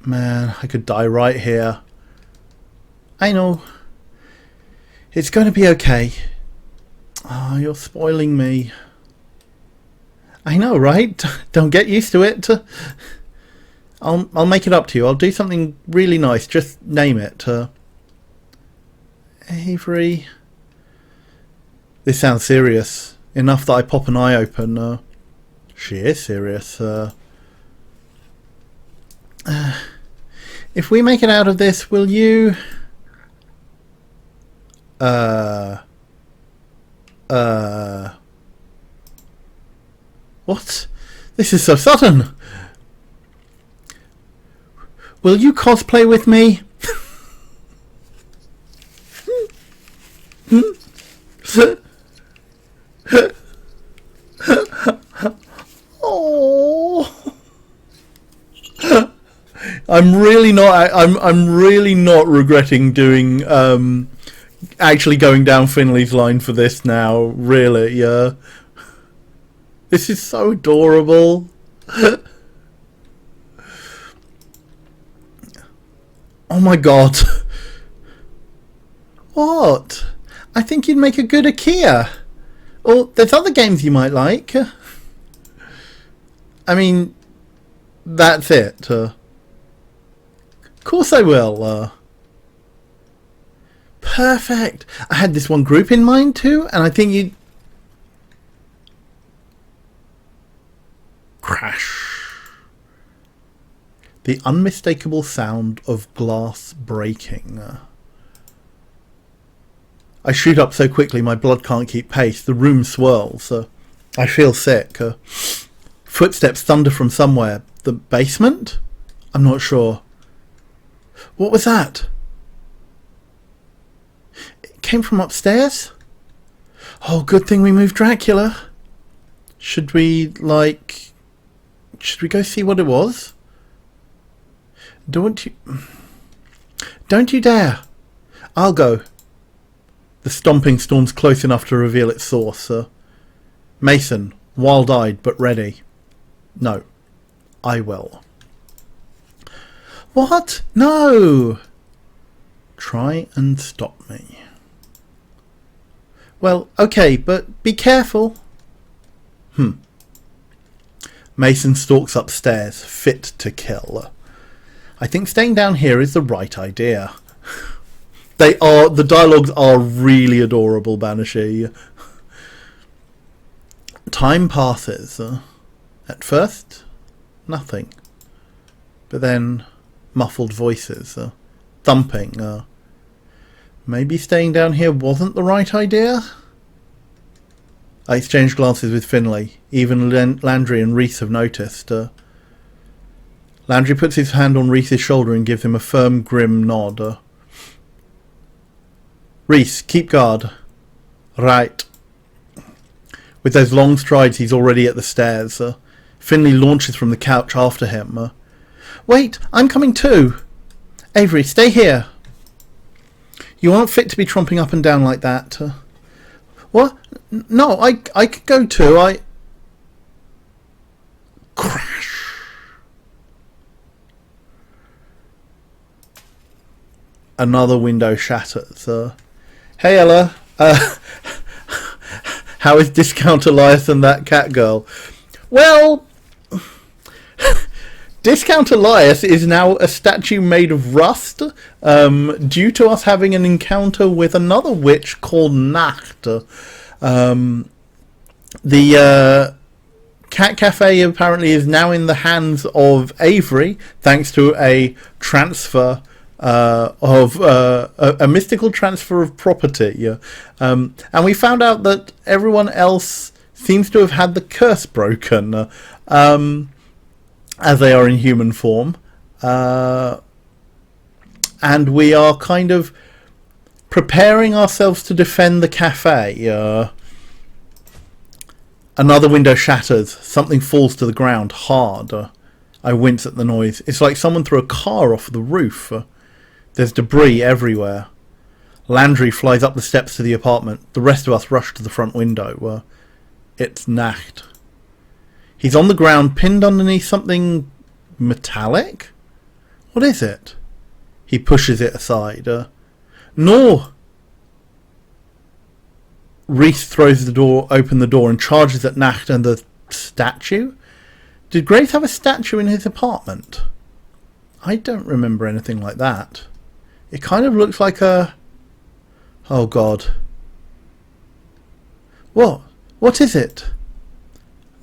A: Man, I could die right here. I know. It's going to be okay. Oh, you're spoiling me. I know, right? Don't get used to it. I'll make it up to you. I'll do something really nice. Just name it. Avery. This sounds serious. Enough that I pop an eye open. She is serious. If we make it out of this, will you... What? This is so sudden. Will you cosplay with me? Oh. I'm really not regretting doing actually going down Finley's line for this now, really. Yeah. This is so adorable. Oh my god. What? I think you'd make a good Ikea. Or there's other games you might like. I mean, that's it. Of course I will. Perfect. I had this one group in mind too, and I think you'd... Crash. The unmistakable sound of glass breaking. I shoot up so quickly my blood can't keep pace. The room swirls. I feel sick. Footsteps thunder from somewhere. The basement? I'm not sure. What was that? It came from upstairs? Oh, good thing we moved Dracula. Should we go see what it was? Don't you dare. I'll go. The stomping storms close enough to reveal its source. Mason, wild-eyed but ready. No, I will. What? No! Try and stop me. Well, okay, but be careful. Mason stalks upstairs, fit to kill. I think staying down here is the right idea. The dialogues are really adorable, Banshee. Time passes. At first, nothing. But then, muffled voices. Thumping. Maybe staying down here wasn't the right idea? I exchange glances with Finlay. Even Landry and Reese have noticed. Landry puts his hand on Reese's shoulder and gives him a firm, grim nod. Reese, keep guard. Right. With those long strides, he's already at the stairs. Finlay launches from the couch after him. Wait, I'm coming too. Avery, stay here. You aren't fit to be tromping up and down like that. What? No, I could go too. Crash. Another window shatters. Hey Ella. How is Discount Elias and that cat girl? Well, Discount Elias is now a statue made of rust, due to us having an encounter with another witch called Nacht. The cat cafe apparently is now in the hands of Avery, thanks to a transfer of a mystical transfer of property. And we found out that everyone else seems to have had the curse broken. As they are in human form. And we are kind of preparing ourselves to defend the cafe. Another window shatters. Something falls to the ground hard. I wince at the noise. It's like someone threw a car off the roof. There's debris everywhere. Landry flies up the steps to the apartment. The rest of us rush to the front window. It's Nacht. He's on the ground, pinned underneath something metallic? What is it? He pushes it aside. No! Reese throws open the door and charges at Nacht and the statue? Did Grace have a statue in his apartment? I don't remember anything like that. It kind of looks like a... Oh God. What? What is it?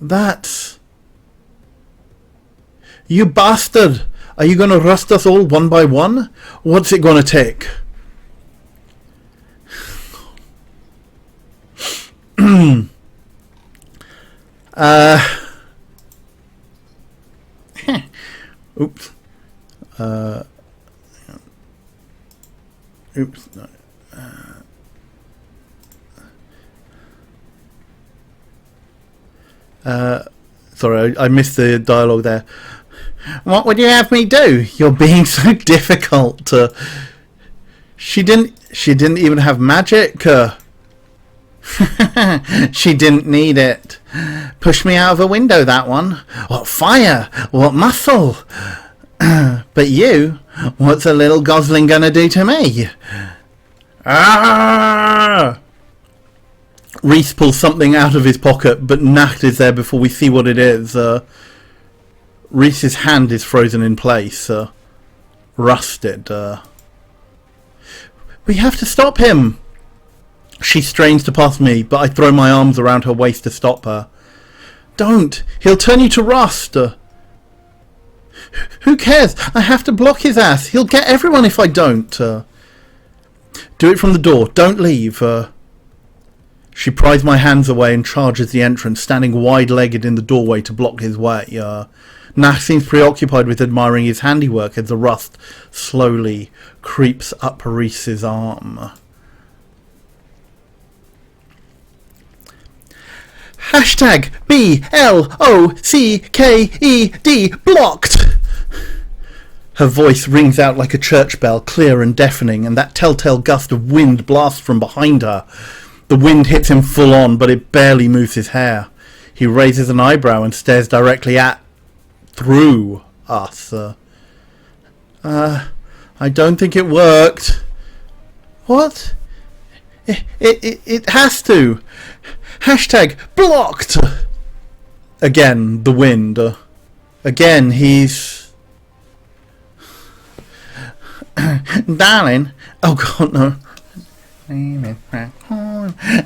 A: That's... You bastard! Are you going to rust us all one by one? What's it going to take? Oops. Oops. No. Sorry, I missed the dialogue there. What would you have me do? You're being so difficult. She didn't even have magic. She didn't need it. Push me out of a window, that one. What fire? What muscle? But you, what's a little gosling gonna do to me? Ah! Reese pulls something out of his pocket, but Nacht is there before we see what it is. Reese's hand is frozen in place. Rusted. We have to stop him! She strains to pass me, but I throw my arms around her waist to stop her. Don't! He'll turn you to rust! Who cares? I have to block his ass! He'll get everyone if I don't! Do it from the door. Don't leave. She pries my hands away and charges the entrance, standing wide-legged in the doorway to block his way. Nacht seems preoccupied with admiring his handiwork as the rust slowly creeps up Reese's arm. Hashtag BLOCKED blocked! Her voice rings out like a church bell, clear and deafening, and that telltale gust of wind blasts from behind her. The wind hits him full on, but it barely moves his hair. He raises an eyebrow and stares directly through us. I don't think it worked. What? It has to. Hashtag blocked. Again, the wind. Again, he's... Darling. Oh God, no.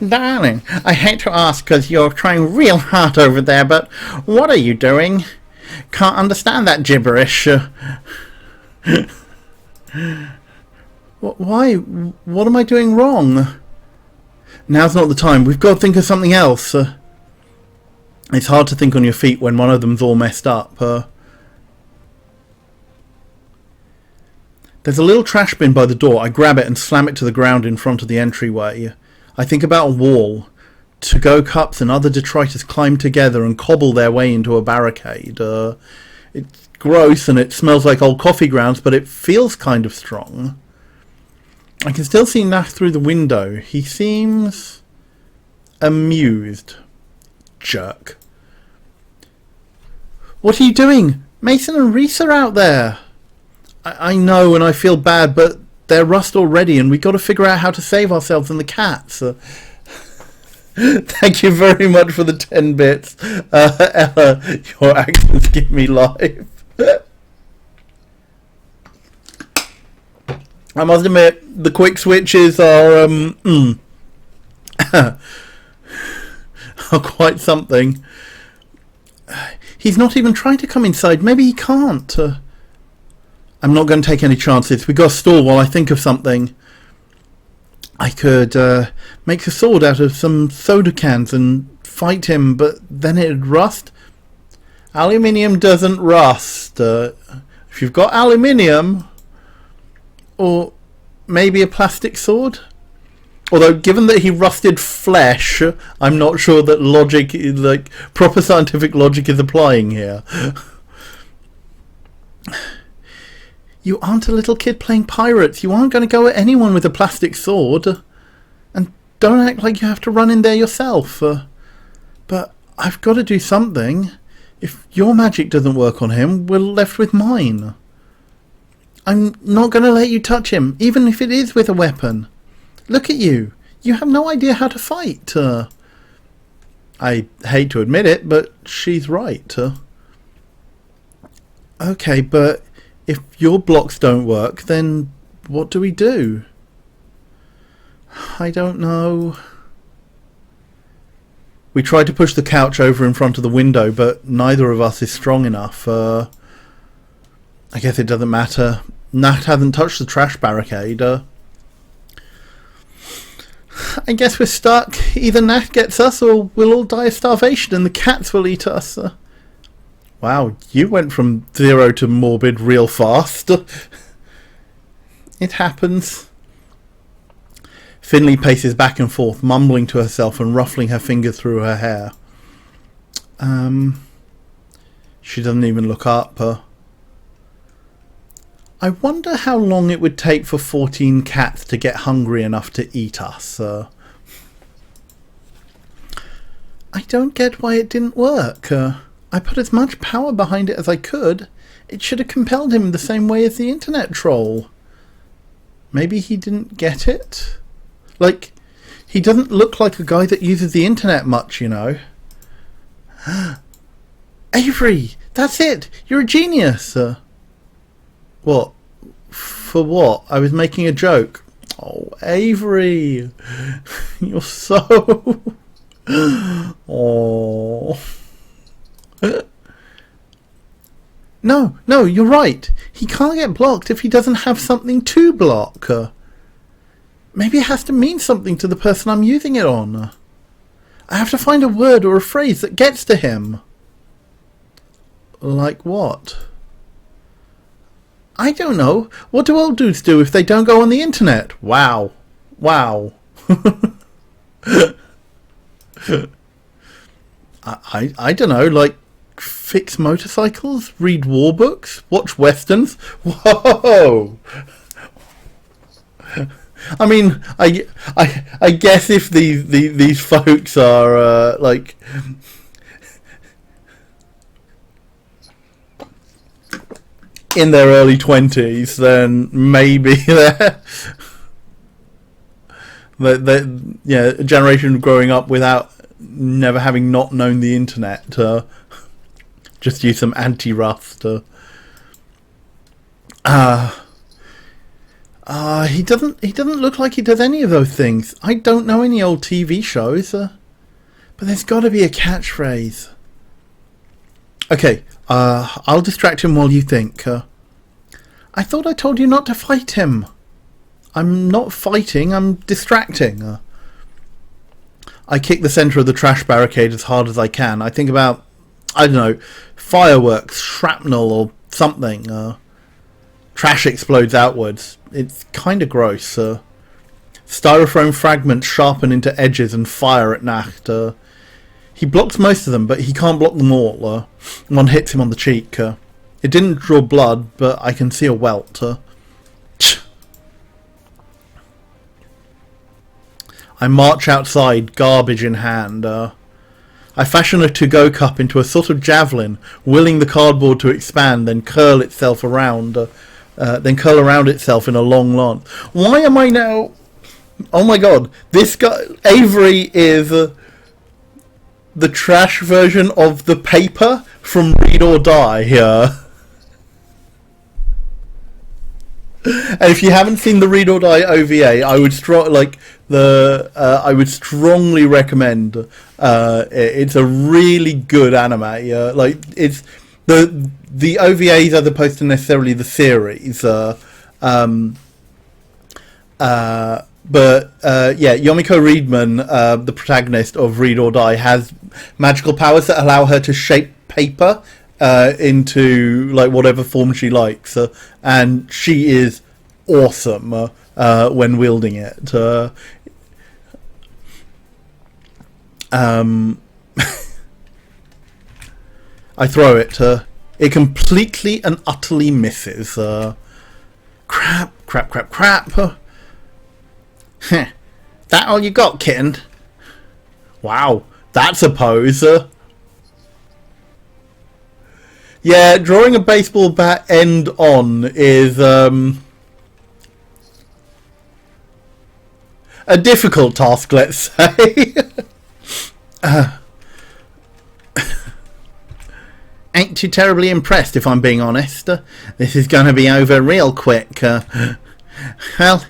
A: Darling, I hate to ask because you're trying real hard over there, but what are you doing? Can't understand that gibberish. Why? What am I doing wrong? Now's not the time. We've got to think of something else. It's hard to think on your feet when one of them's all messed up. There's a little trash bin by the door. I grab it and slam it to the ground in front of the entryway. I think about a wall. To-go cups and other detritus climb together and cobble their way into a barricade. It's gross and it smells like old coffee grounds, but it feels kind of strong. I can still see Nacht through the window. He seems amused. Jerk. What are you doing? Mason and Reese are out there. I know and I feel bad, but they're rust already and we've got to figure out how to save ourselves and the cats. Thank you very much for the 10 bits. Ella, your actions give me life. I must admit, the quick switches are are quite something. He's not even trying to come inside. Maybe he can't. I'm not going to take any chances. We've got to stall while I think of something. I could make a sword out of some soda cans and fight him, but then it'd rust. Aluminium doesn't rust. If you've got aluminium, or maybe a plastic sword. Although, given that he rusted flesh, I'm not sure that logic, like proper scientific logic, is applying here. You aren't a little kid playing pirates. You aren't going to go at anyone with a plastic sword. And don't act like you have to run in there yourself. But I've got to do something. If your magic doesn't work on him, we're left with mine. I'm not going to let you touch him, even if it is with a weapon. Look at you. You have no idea how to fight. I hate to admit it, but she's right. Okay, but... if your blocks don't work, then what do we do? I don't know. We tried to push the couch over in front of the window, but neither of us is strong enough. I guess it doesn't matter. Nacht hasn't touched the trash barricade. I guess we're stuck. Either Nacht gets us or we'll all die of starvation and the cats will eat us. Wow, you went from 0 to morbid real fast. It happens. Finley paces back and forth, mumbling to herself and ruffling her fingers through her hair. She doesn't even look up. I wonder how long it would take for 14 cats to get hungry enough to eat us. I don't get why it didn't work. I put as much power behind it as I could. It should have compelled him the same way as the internet troll. Maybe he didn't get it? Like, he doesn't look like a guy that uses the internet much, you know. Avery! That's it! You're a genius! What? For what? I was making a joke. Oh, Avery! You're so... Oh... No, you're right. He can't get blocked if he doesn't have something to block. Maybe it has to mean something to the person I'm using it on. I have to find a word or a phrase that gets to him. Like what? I don't know. What do old dudes do if they don't go on the internet? Wow. Wow. I don't know, like fix motorcycles, read war books, watch westerns. Whoa! I mean, I guess if these folks are like in their early 20s, then maybe they're a generation growing up without never having not known the internet. Just use some anti-rust. He doesn't look like he does any of those things. I don't know any old TV shows, but there's got to be a catchphrase. Okay, I'll distract him while you think. I thought I told you not to fight him. I'm not fighting, I'm distracting. I kick the centre of the trash barricade as hard as I can. I think about, I don't know, fireworks, shrapnel or something. Trash explodes outwards. It's kind of gross. Styrofoam fragments sharpen into edges and fire at Nacht. He blocks most of them, but he can't block them all. One hits him on the cheek. It didn't draw blood, but I can see a welt. I march outside, garbage in hand. I fashion a to-go cup into a sort of javelin, willing the cardboard to expand, then curl around itself in a long lance. Why am I now? Oh my god! This guy Avery is the trash version of the paper from Read or Die here. And if you haven't seen the Read or Die OVA, I would strongly recommend. It's a really good anime. It's the OVAs as opposed to necessarily the series. But Yomiko Reedman, the protagonist of Read or Die, has magical powers that allow her to shape paper into like whatever form she likes, and she is awesome when wielding it. I throw it. It completely and utterly misses. Crap. That all you got, kitten? Wow, that's a pose. Yeah, drawing a baseball bat end on is a difficult task, let's say. Ain't too terribly impressed, if I'm being honest. This is going to be over real quick. Well,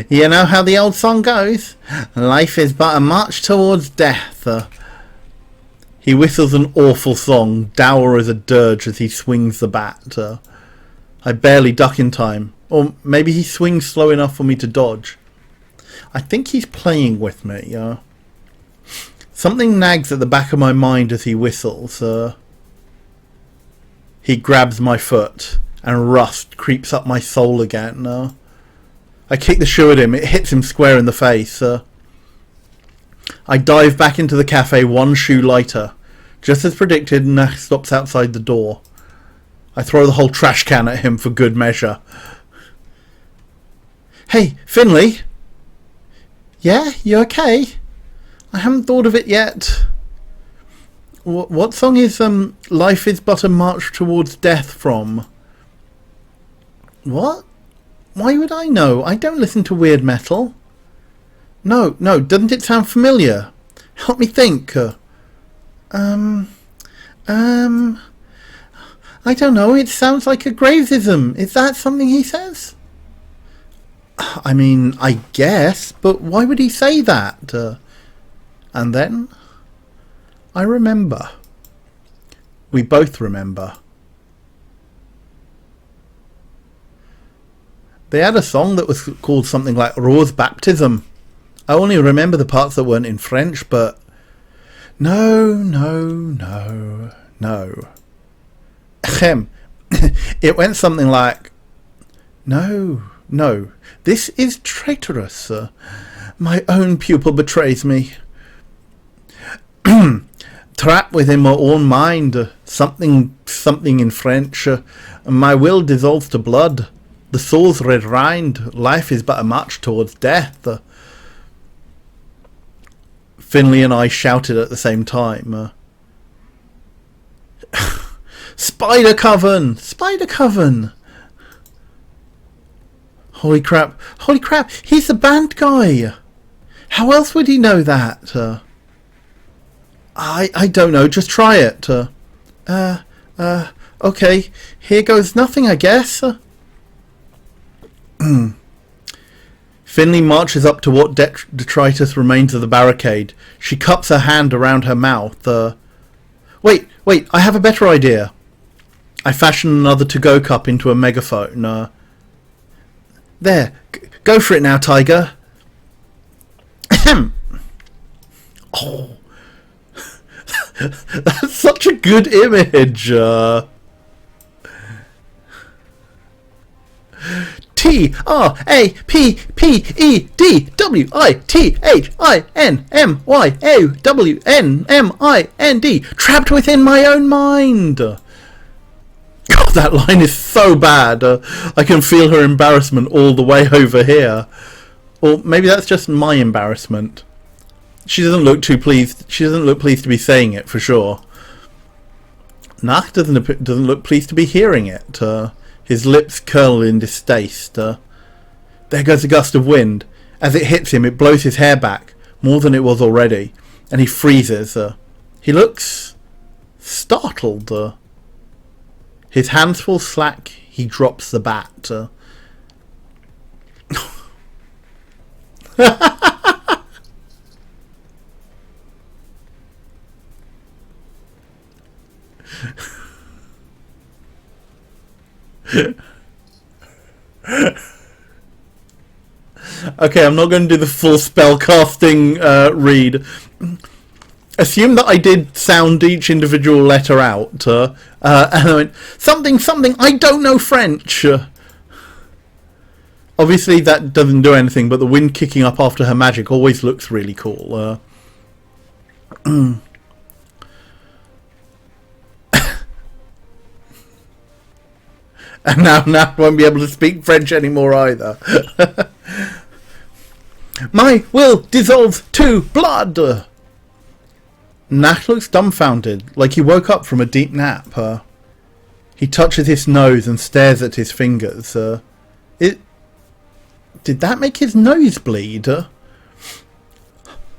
A: you know how the old song goes. Life is but a march towards death. He whistles an awful song, dour as a dirge as he swings the bat. I barely duck in time. Or maybe he swings slow enough for me to dodge. I think he's playing with me. Something nags at the back of my mind as he whistles. He grabs my foot, and rust creeps up my soul again. I kick the shoe at him. It hits him square in the face. I dive back into the cafe one shoe lighter. Just as predicted, Nash stops outside the door. I throw the whole trash can at him for good measure. Hey, Finley! Yeah, you okay? I haven't thought of it yet. What song is Life is but a march towards death from? What? Why would I know? I don't listen to weird metal. No, doesn't it sound familiar? Help me think. I don't know, it sounds like a Gravesism. Is that something he says? I mean, I guess, but why would he say that? And then I remember. We both remember. They had a song that was called something like Rose Baptism. I only remember the parts that weren't in French, but no. Ahem. It went something like, no, this is traitorous. My own pupil betrays me. Trapped within my own mind, something in French. My will dissolves to blood. The soul's red rind. Life is but a march towards death. Finley and I shouted at the same time. Spider Coven! Spider Coven! Holy crap, he's the band guy! How else would he know that? I don't know, just try it. Okay, here goes nothing, I guess. Finley marches up to what detritus remains of the barricade. She cups her hand around her mouth. Wait, I have a better idea. I fashion another to-go cup into a megaphone. There, go for it now, Tiger. Ahem. Oh, that's such a good image. TRAPEDWITHINMYOWNMIND. Trapped within my own mind. God, that line is so bad. I can feel her embarrassment all the way over here. Or maybe that's just my embarrassment. She doesn't look too pleased. She doesn't look pleased to be saying it, for sure. Nacht doesn't look pleased to be hearing it. His lips curl in distaste. There goes a gust of wind. As it hits him, it blows his hair back, more than it was already, and he freezes. He looks startled. His hands fall slack. He drops the bat. Okay, I'm not going to do the full spell casting read. Assume that I did sound each individual letter out, and I went, something, I don't know French. Obviously that doesn't do anything, but the wind kicking up after her magic always looks really cool. And now I won't be able to speak French anymore either. My will dissolves to blood. Nacht looks dumbfounded, like he woke up from a deep nap. He touches his nose and stares at his fingers. Did that make his nose bleed?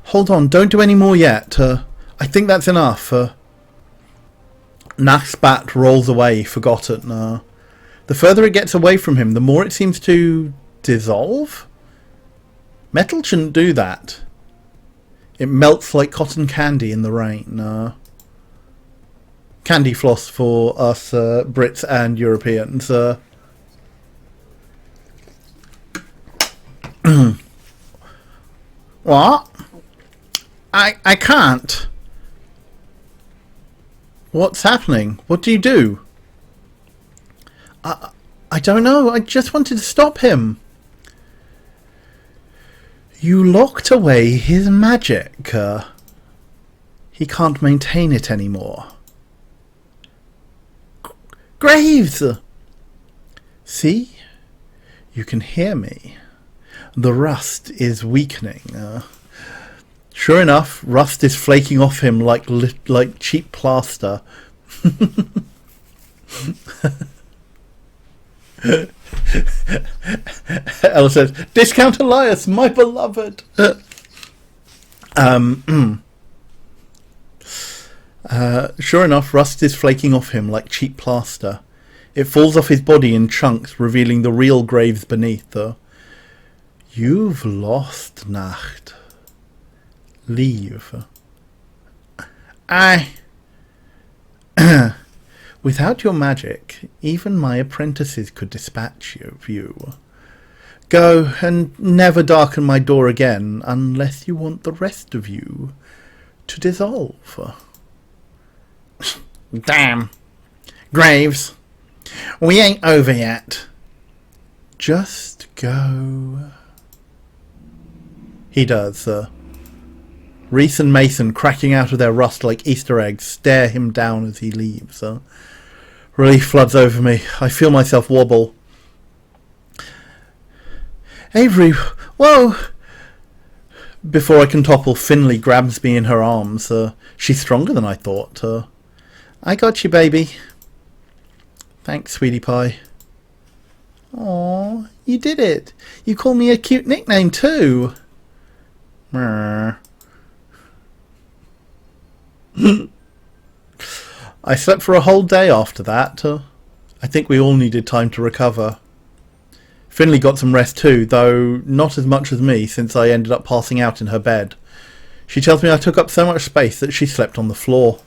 A: Hold on, don't do any more yet. I think that's enough. Nacht's bat rolls away, forgotten. The further it gets away from him, the more it seems to dissolve? Metal shouldn't do that. It melts like cotton candy in the rain. Candy floss for us Brits and Europeans. What? I can't. What's happening? What do you do? I don't know. I just wanted to stop him. You locked away his magic. He can't maintain it anymore. Graves! See? You can hear me. The rust is weakening. Sure enough, rust is flaking off him like cheap plaster. Ella says, "Discount Elias, my beloved." Sure enough, rust is flaking off him like cheap plaster. It falls off his body in chunks, revealing the real graves beneath. You've lost, Nacht. Leave. Without your magic, even my apprentices could dispatch you. Go and never darken my door again unless you want the rest of you to dissolve. Damn. Graves, we ain't over yet. Just go. He does. Reese and Mason, cracking out of their rust like Easter eggs, stare him down as he leaves. Relief floods over me. I feel myself wobble. Avery, whoa! Before I can topple, Finley grabs me in her arms. She's stronger than I thought. I got you, baby. Thanks, sweetie pie. Aw, you did it. You call me a cute nickname too. I slept for a whole day after that. I think we all needed time to recover. Finley got some rest too, though not as much as me, since I ended up passing out in her bed. She tells me I took up so much space that she slept on the floor.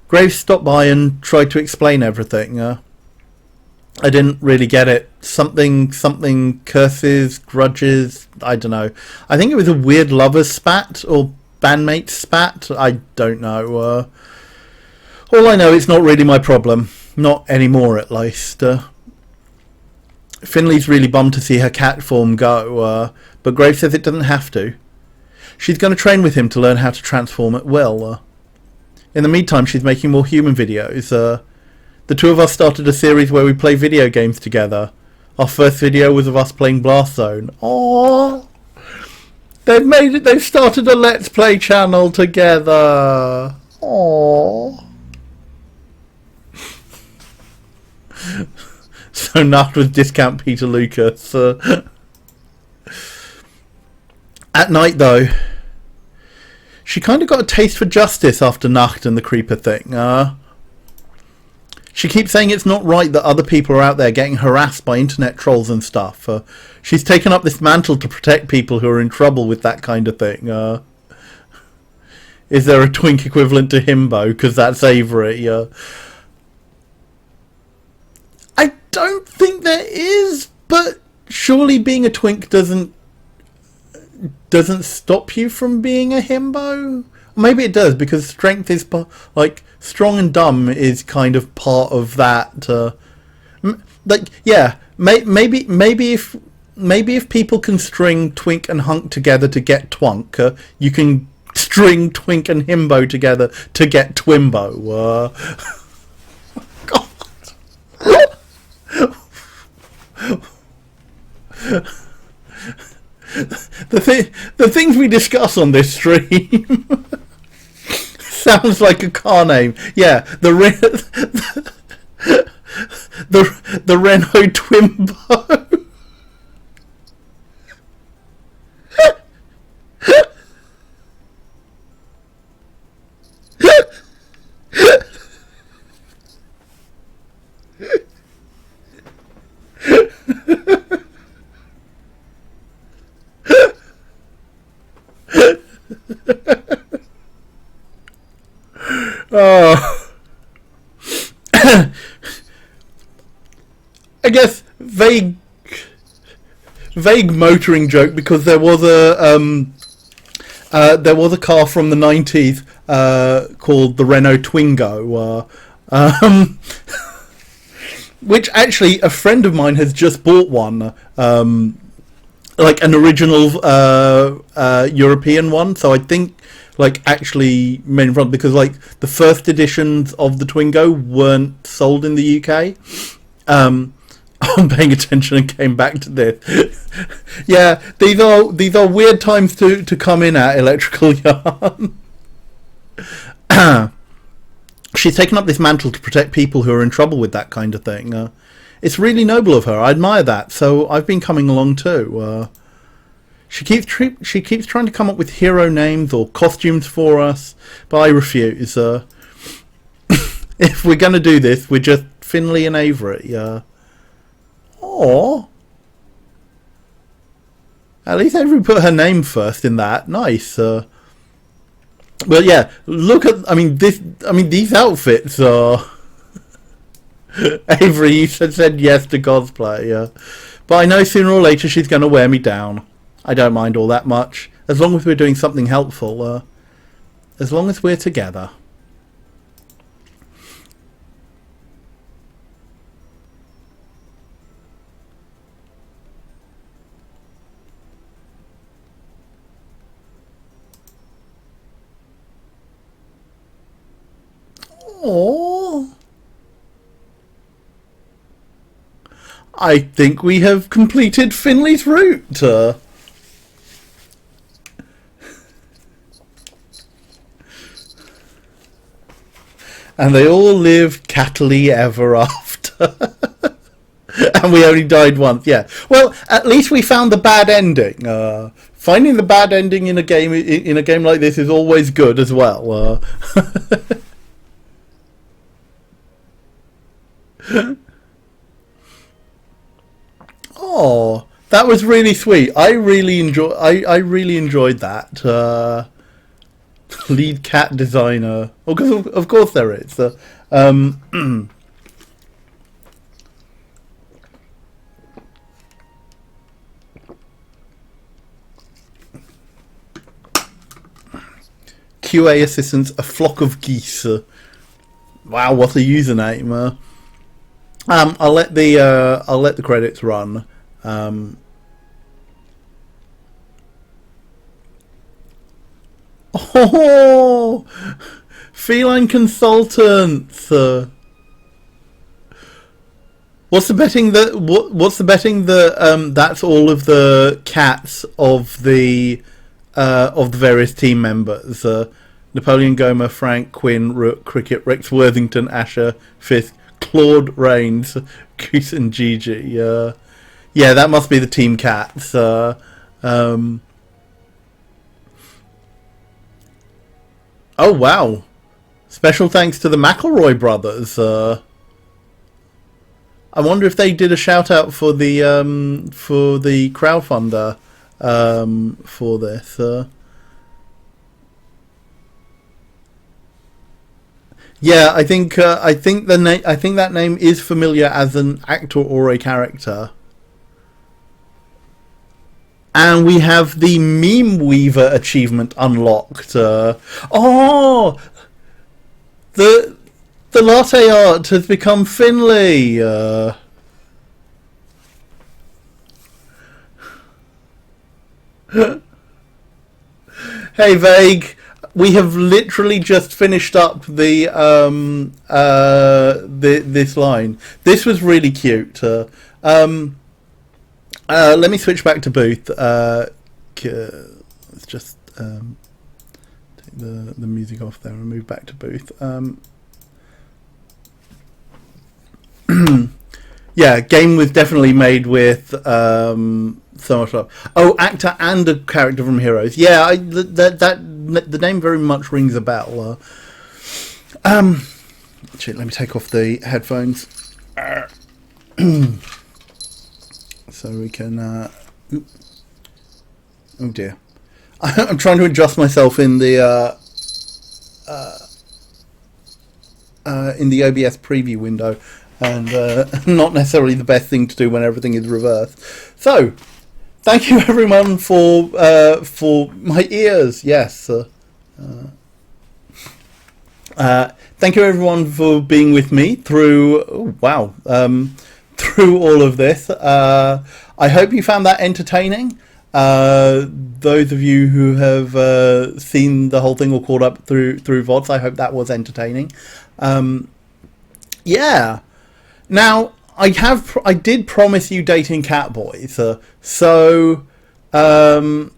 A: Graves stopped by and tried to explain everything. I didn't really get it. Something, curses, grudges, I don't know. I think it was a weird lover's spat, or bandmate spat, I don't know. All I know, it's not really my problem. Not anymore, at least. Finley's really bummed to see her cat form go, but Graves says it doesn't have to. She's going to train with him to learn how to transform at will. In the meantime, she's making more human videos. The two of us started a series where we play video games together. Our first video was of us playing Blast Zone. Aww! They've started a Let's Play channel together. Aww. So Nacht with discount Peter Lucas. At night, though, she kind of got a taste for justice after Nacht and the creeper thing. She keeps saying it's not right that other people are out there getting harassed by internet trolls and stuff. She's taken up this mantle to protect people who are in trouble with that kind of thing. Is there a twink equivalent to himbo? Because that's Avery. I don't think there is, but surely being a twink doesn't stop you from being a himbo. Maybe it does, because strength is like strong and dumb is kind of part of that. Like, yeah, maybe if people can string twink and hunk together to get twunk, you can string twink and himbo together to get twimbo. God. The things we discuss on this stream sounds like a car name. Yeah, the Renault Twimbo. I guess vague motoring joke, because there was a car from the 90s called the Renault Twingo, which actually a friend of mine has just bought one, like an original European one. So I think like actually made in front, because like the first editions of the Twingo weren't sold in the UK. I'm paying attention and came back to this. Yeah, these are weird times to come in at Electrical Yarn. She's taken up this mantle to protect people who are in trouble with that kind of thing. It's really noble of her. I admire that. So I've been coming along too. She keeps trying to come up with hero names or costumes for us, but I refuse. If we're gonna do this, we're just Finley and Avery. Or at least Avery put her name first in that. Nice. But yeah, look at. These outfits are. Avery, you said yes to cosplay. But But I know sooner or later she's going to wear me down. I don't mind all that much. As long as we're doing something helpful. As long as we're together. Oh, I think we have completed Finley's route. And they all lived cattily ever after. And we only died once. Yeah. Well, at least we found the bad ending. Finding the bad ending in a game like this is always good as well. Oh, that was really sweet. I really enjoyed that. Lead cat designer. Oh, because of course there is. QA assistants, a flock of geese. Wow, what a username. I'll let the credits run. Oh, feline consultants. What's the betting that what's the betting that that's all of the cats of the various team members? Napoleon, Gomer, Frank, Quinn, Rook, Cricket, Rex Worthington, Asher, Fisk, Claude, Rains, Goose, and Gigi. Yeah, that must be the team cats. Oh wow! Special thanks to the McElroy brothers. I wonder if they did a shout out for the crowdfunder for this. Yeah, I think that name is familiar as an actor or a character. And we have the Meme Weaver achievement unlocked. Oh, the latte art has become Finley. Hey, Vague. We have literally just finished up the this line. This was really cute. Let me switch back to Booth. Let's just take the music off there and move back to Booth. Yeah, game was definitely made with so much love. Oh, actor and a character from Heroes. Yeah, the name very much rings a bell. Shit, let me take off the headphones. So we can. Oh dear, I'm trying to adjust myself in the OBS preview window, and not necessarily the best thing to do when everything is reversed. So, thank you everyone for my ears. Yes. Thank you everyone for being with me through. Oh, wow. Through all of this. I hope you found that entertaining. Those of you who have seen the whole thing or caught up through VODs, I hope that was entertaining. Yeah. Now, I did promise you dating cat boys. So oh,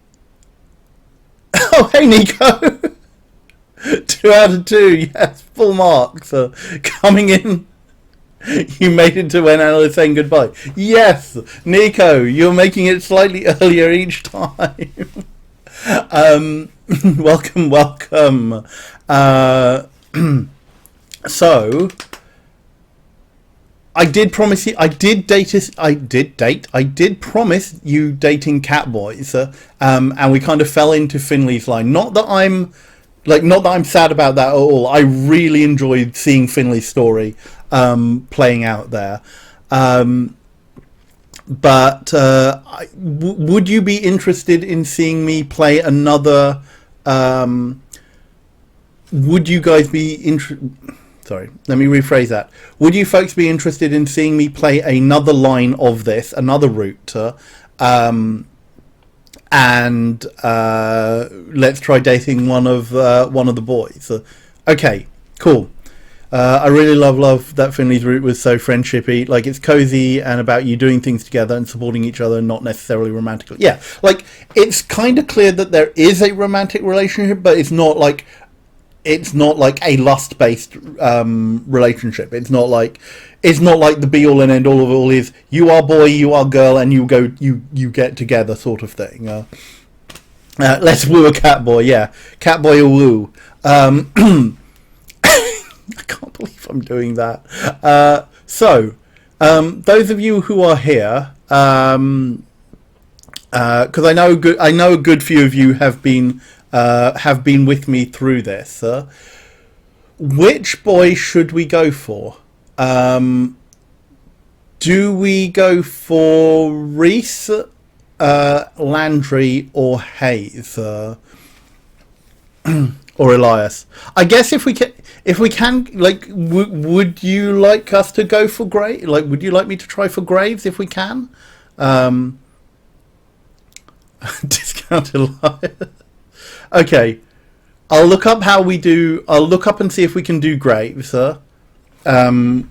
A: hey Nico. 2 out of 2, yes, full marks. Coming in. You made it to when Anna was saying goodbye. Yes, Nico, you're making it slightly earlier each time. Welcome. So, I did promise you. I did promise you dating cat boys, and we kind of fell into Finley's line. Not that I'm sad about that at all. I really enjoyed seeing Finley's story playing out there. but would you be interested in seeing me play another? Would you guys be Sorry, let me rephrase that. Would you folks be interested in seeing me play another line of this, another route, and let's try dating one of the boys? Okay, cool. I really love that Finley's route was so friendshipy. Like, it's cozy and about you doing things together and supporting each other, and not necessarily romantically. Yeah, like, it's kind of clear that there is a romantic relationship, but it's not like a lust-based relationship. It's not like the be-all and end-all of all is you are boy, you are girl, and you get together sort of thing. Let's woo a cat boy, yeah, cat boy or woo. I can't believe I'm doing that. So, those of you who are here, because I know a good few of you have been with me through this. Which boy should we go for? Do we go for Reese, Landry, or Hayes, or Elias? I guess if we can, like, would you like us to go for Graves? Like, would you like me to try for Graves if we can? Discounted Elias. Okay, I'll look up how we do. I'll look up and see if we can do Graves. We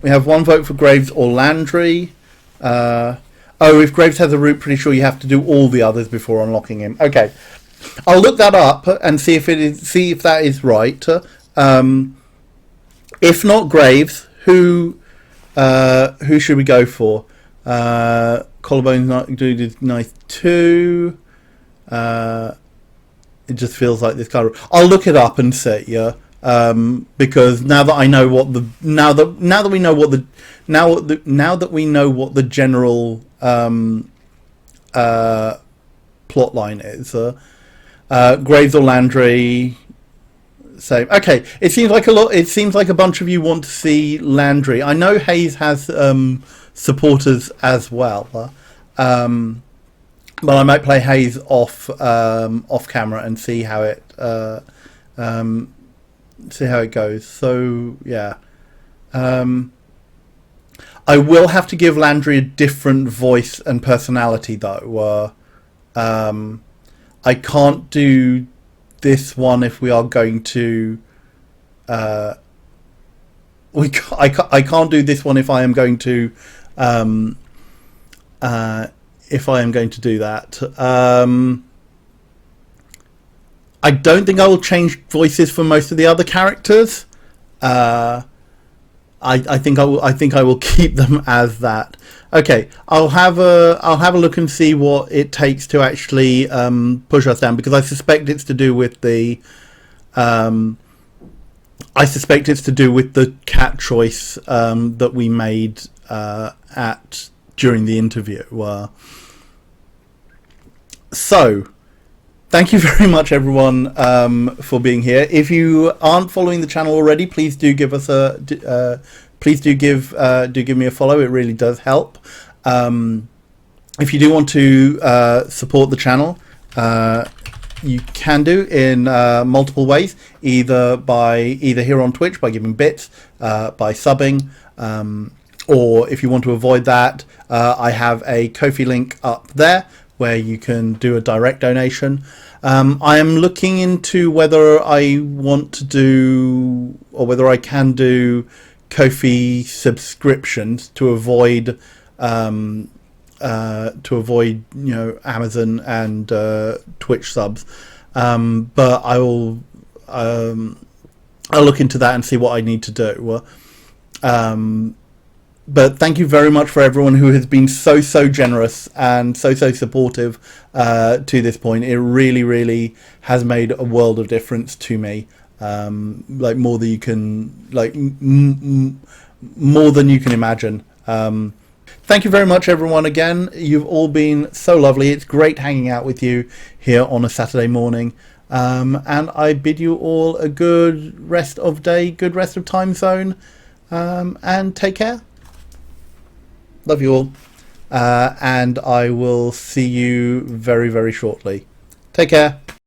A: have one vote for Graves or Landry. If Graves has a route, pretty sure you have to do all the others before unlocking him. Okay, I'll look that up and see if that is right. If not Graves, who should we go for? Collarbone's dude is nice too. It just feels like this kind of. I'll look it up and see, yeah. Because now that we know what the general plot line is, Graves or Landry. Same. Okay, it seems like a bunch of you want to see Landry. I know Hayes has supporters as well. But I might play Hayes off camera and see how it goes. So yeah, I will have to give Landry a different voice and personality though. I can't do this one if we are going to. I can't do this one if I am going to. If I am going to do that, I don't think I will change voices for most of the other characters. I think I will keep them as that. Okay, I'll have a look and see what it takes to actually push us down, because I suspect it's to do with the cat choice that we made during the interview. So, thank you very much, everyone, for being here. If you aren't following the channel already, please do give us give me a follow. It really does help. If you do want to support the channel, you can do in multiple ways. Either here on Twitch by giving bits, by subbing. Or if you want to avoid that, I have a Ko-fi link up there where you can do a direct donation. I am looking into whether I want to do, or whether I can do, Ko-fi subscriptions to avoid Amazon and Twitch subs. But I'll look into that and see what I need to do. But thank you very much for everyone who has been so generous and so supportive to this point. It really has made a world of difference to me. Like more than you can, more than you can imagine. Thank you very much, everyone. Again, you've all been so lovely. It's great hanging out with you here on a Saturday morning. And I bid you all a good rest of day, good rest of time zone, and take care. Love you all. and I will see you very, very shortly. Take care.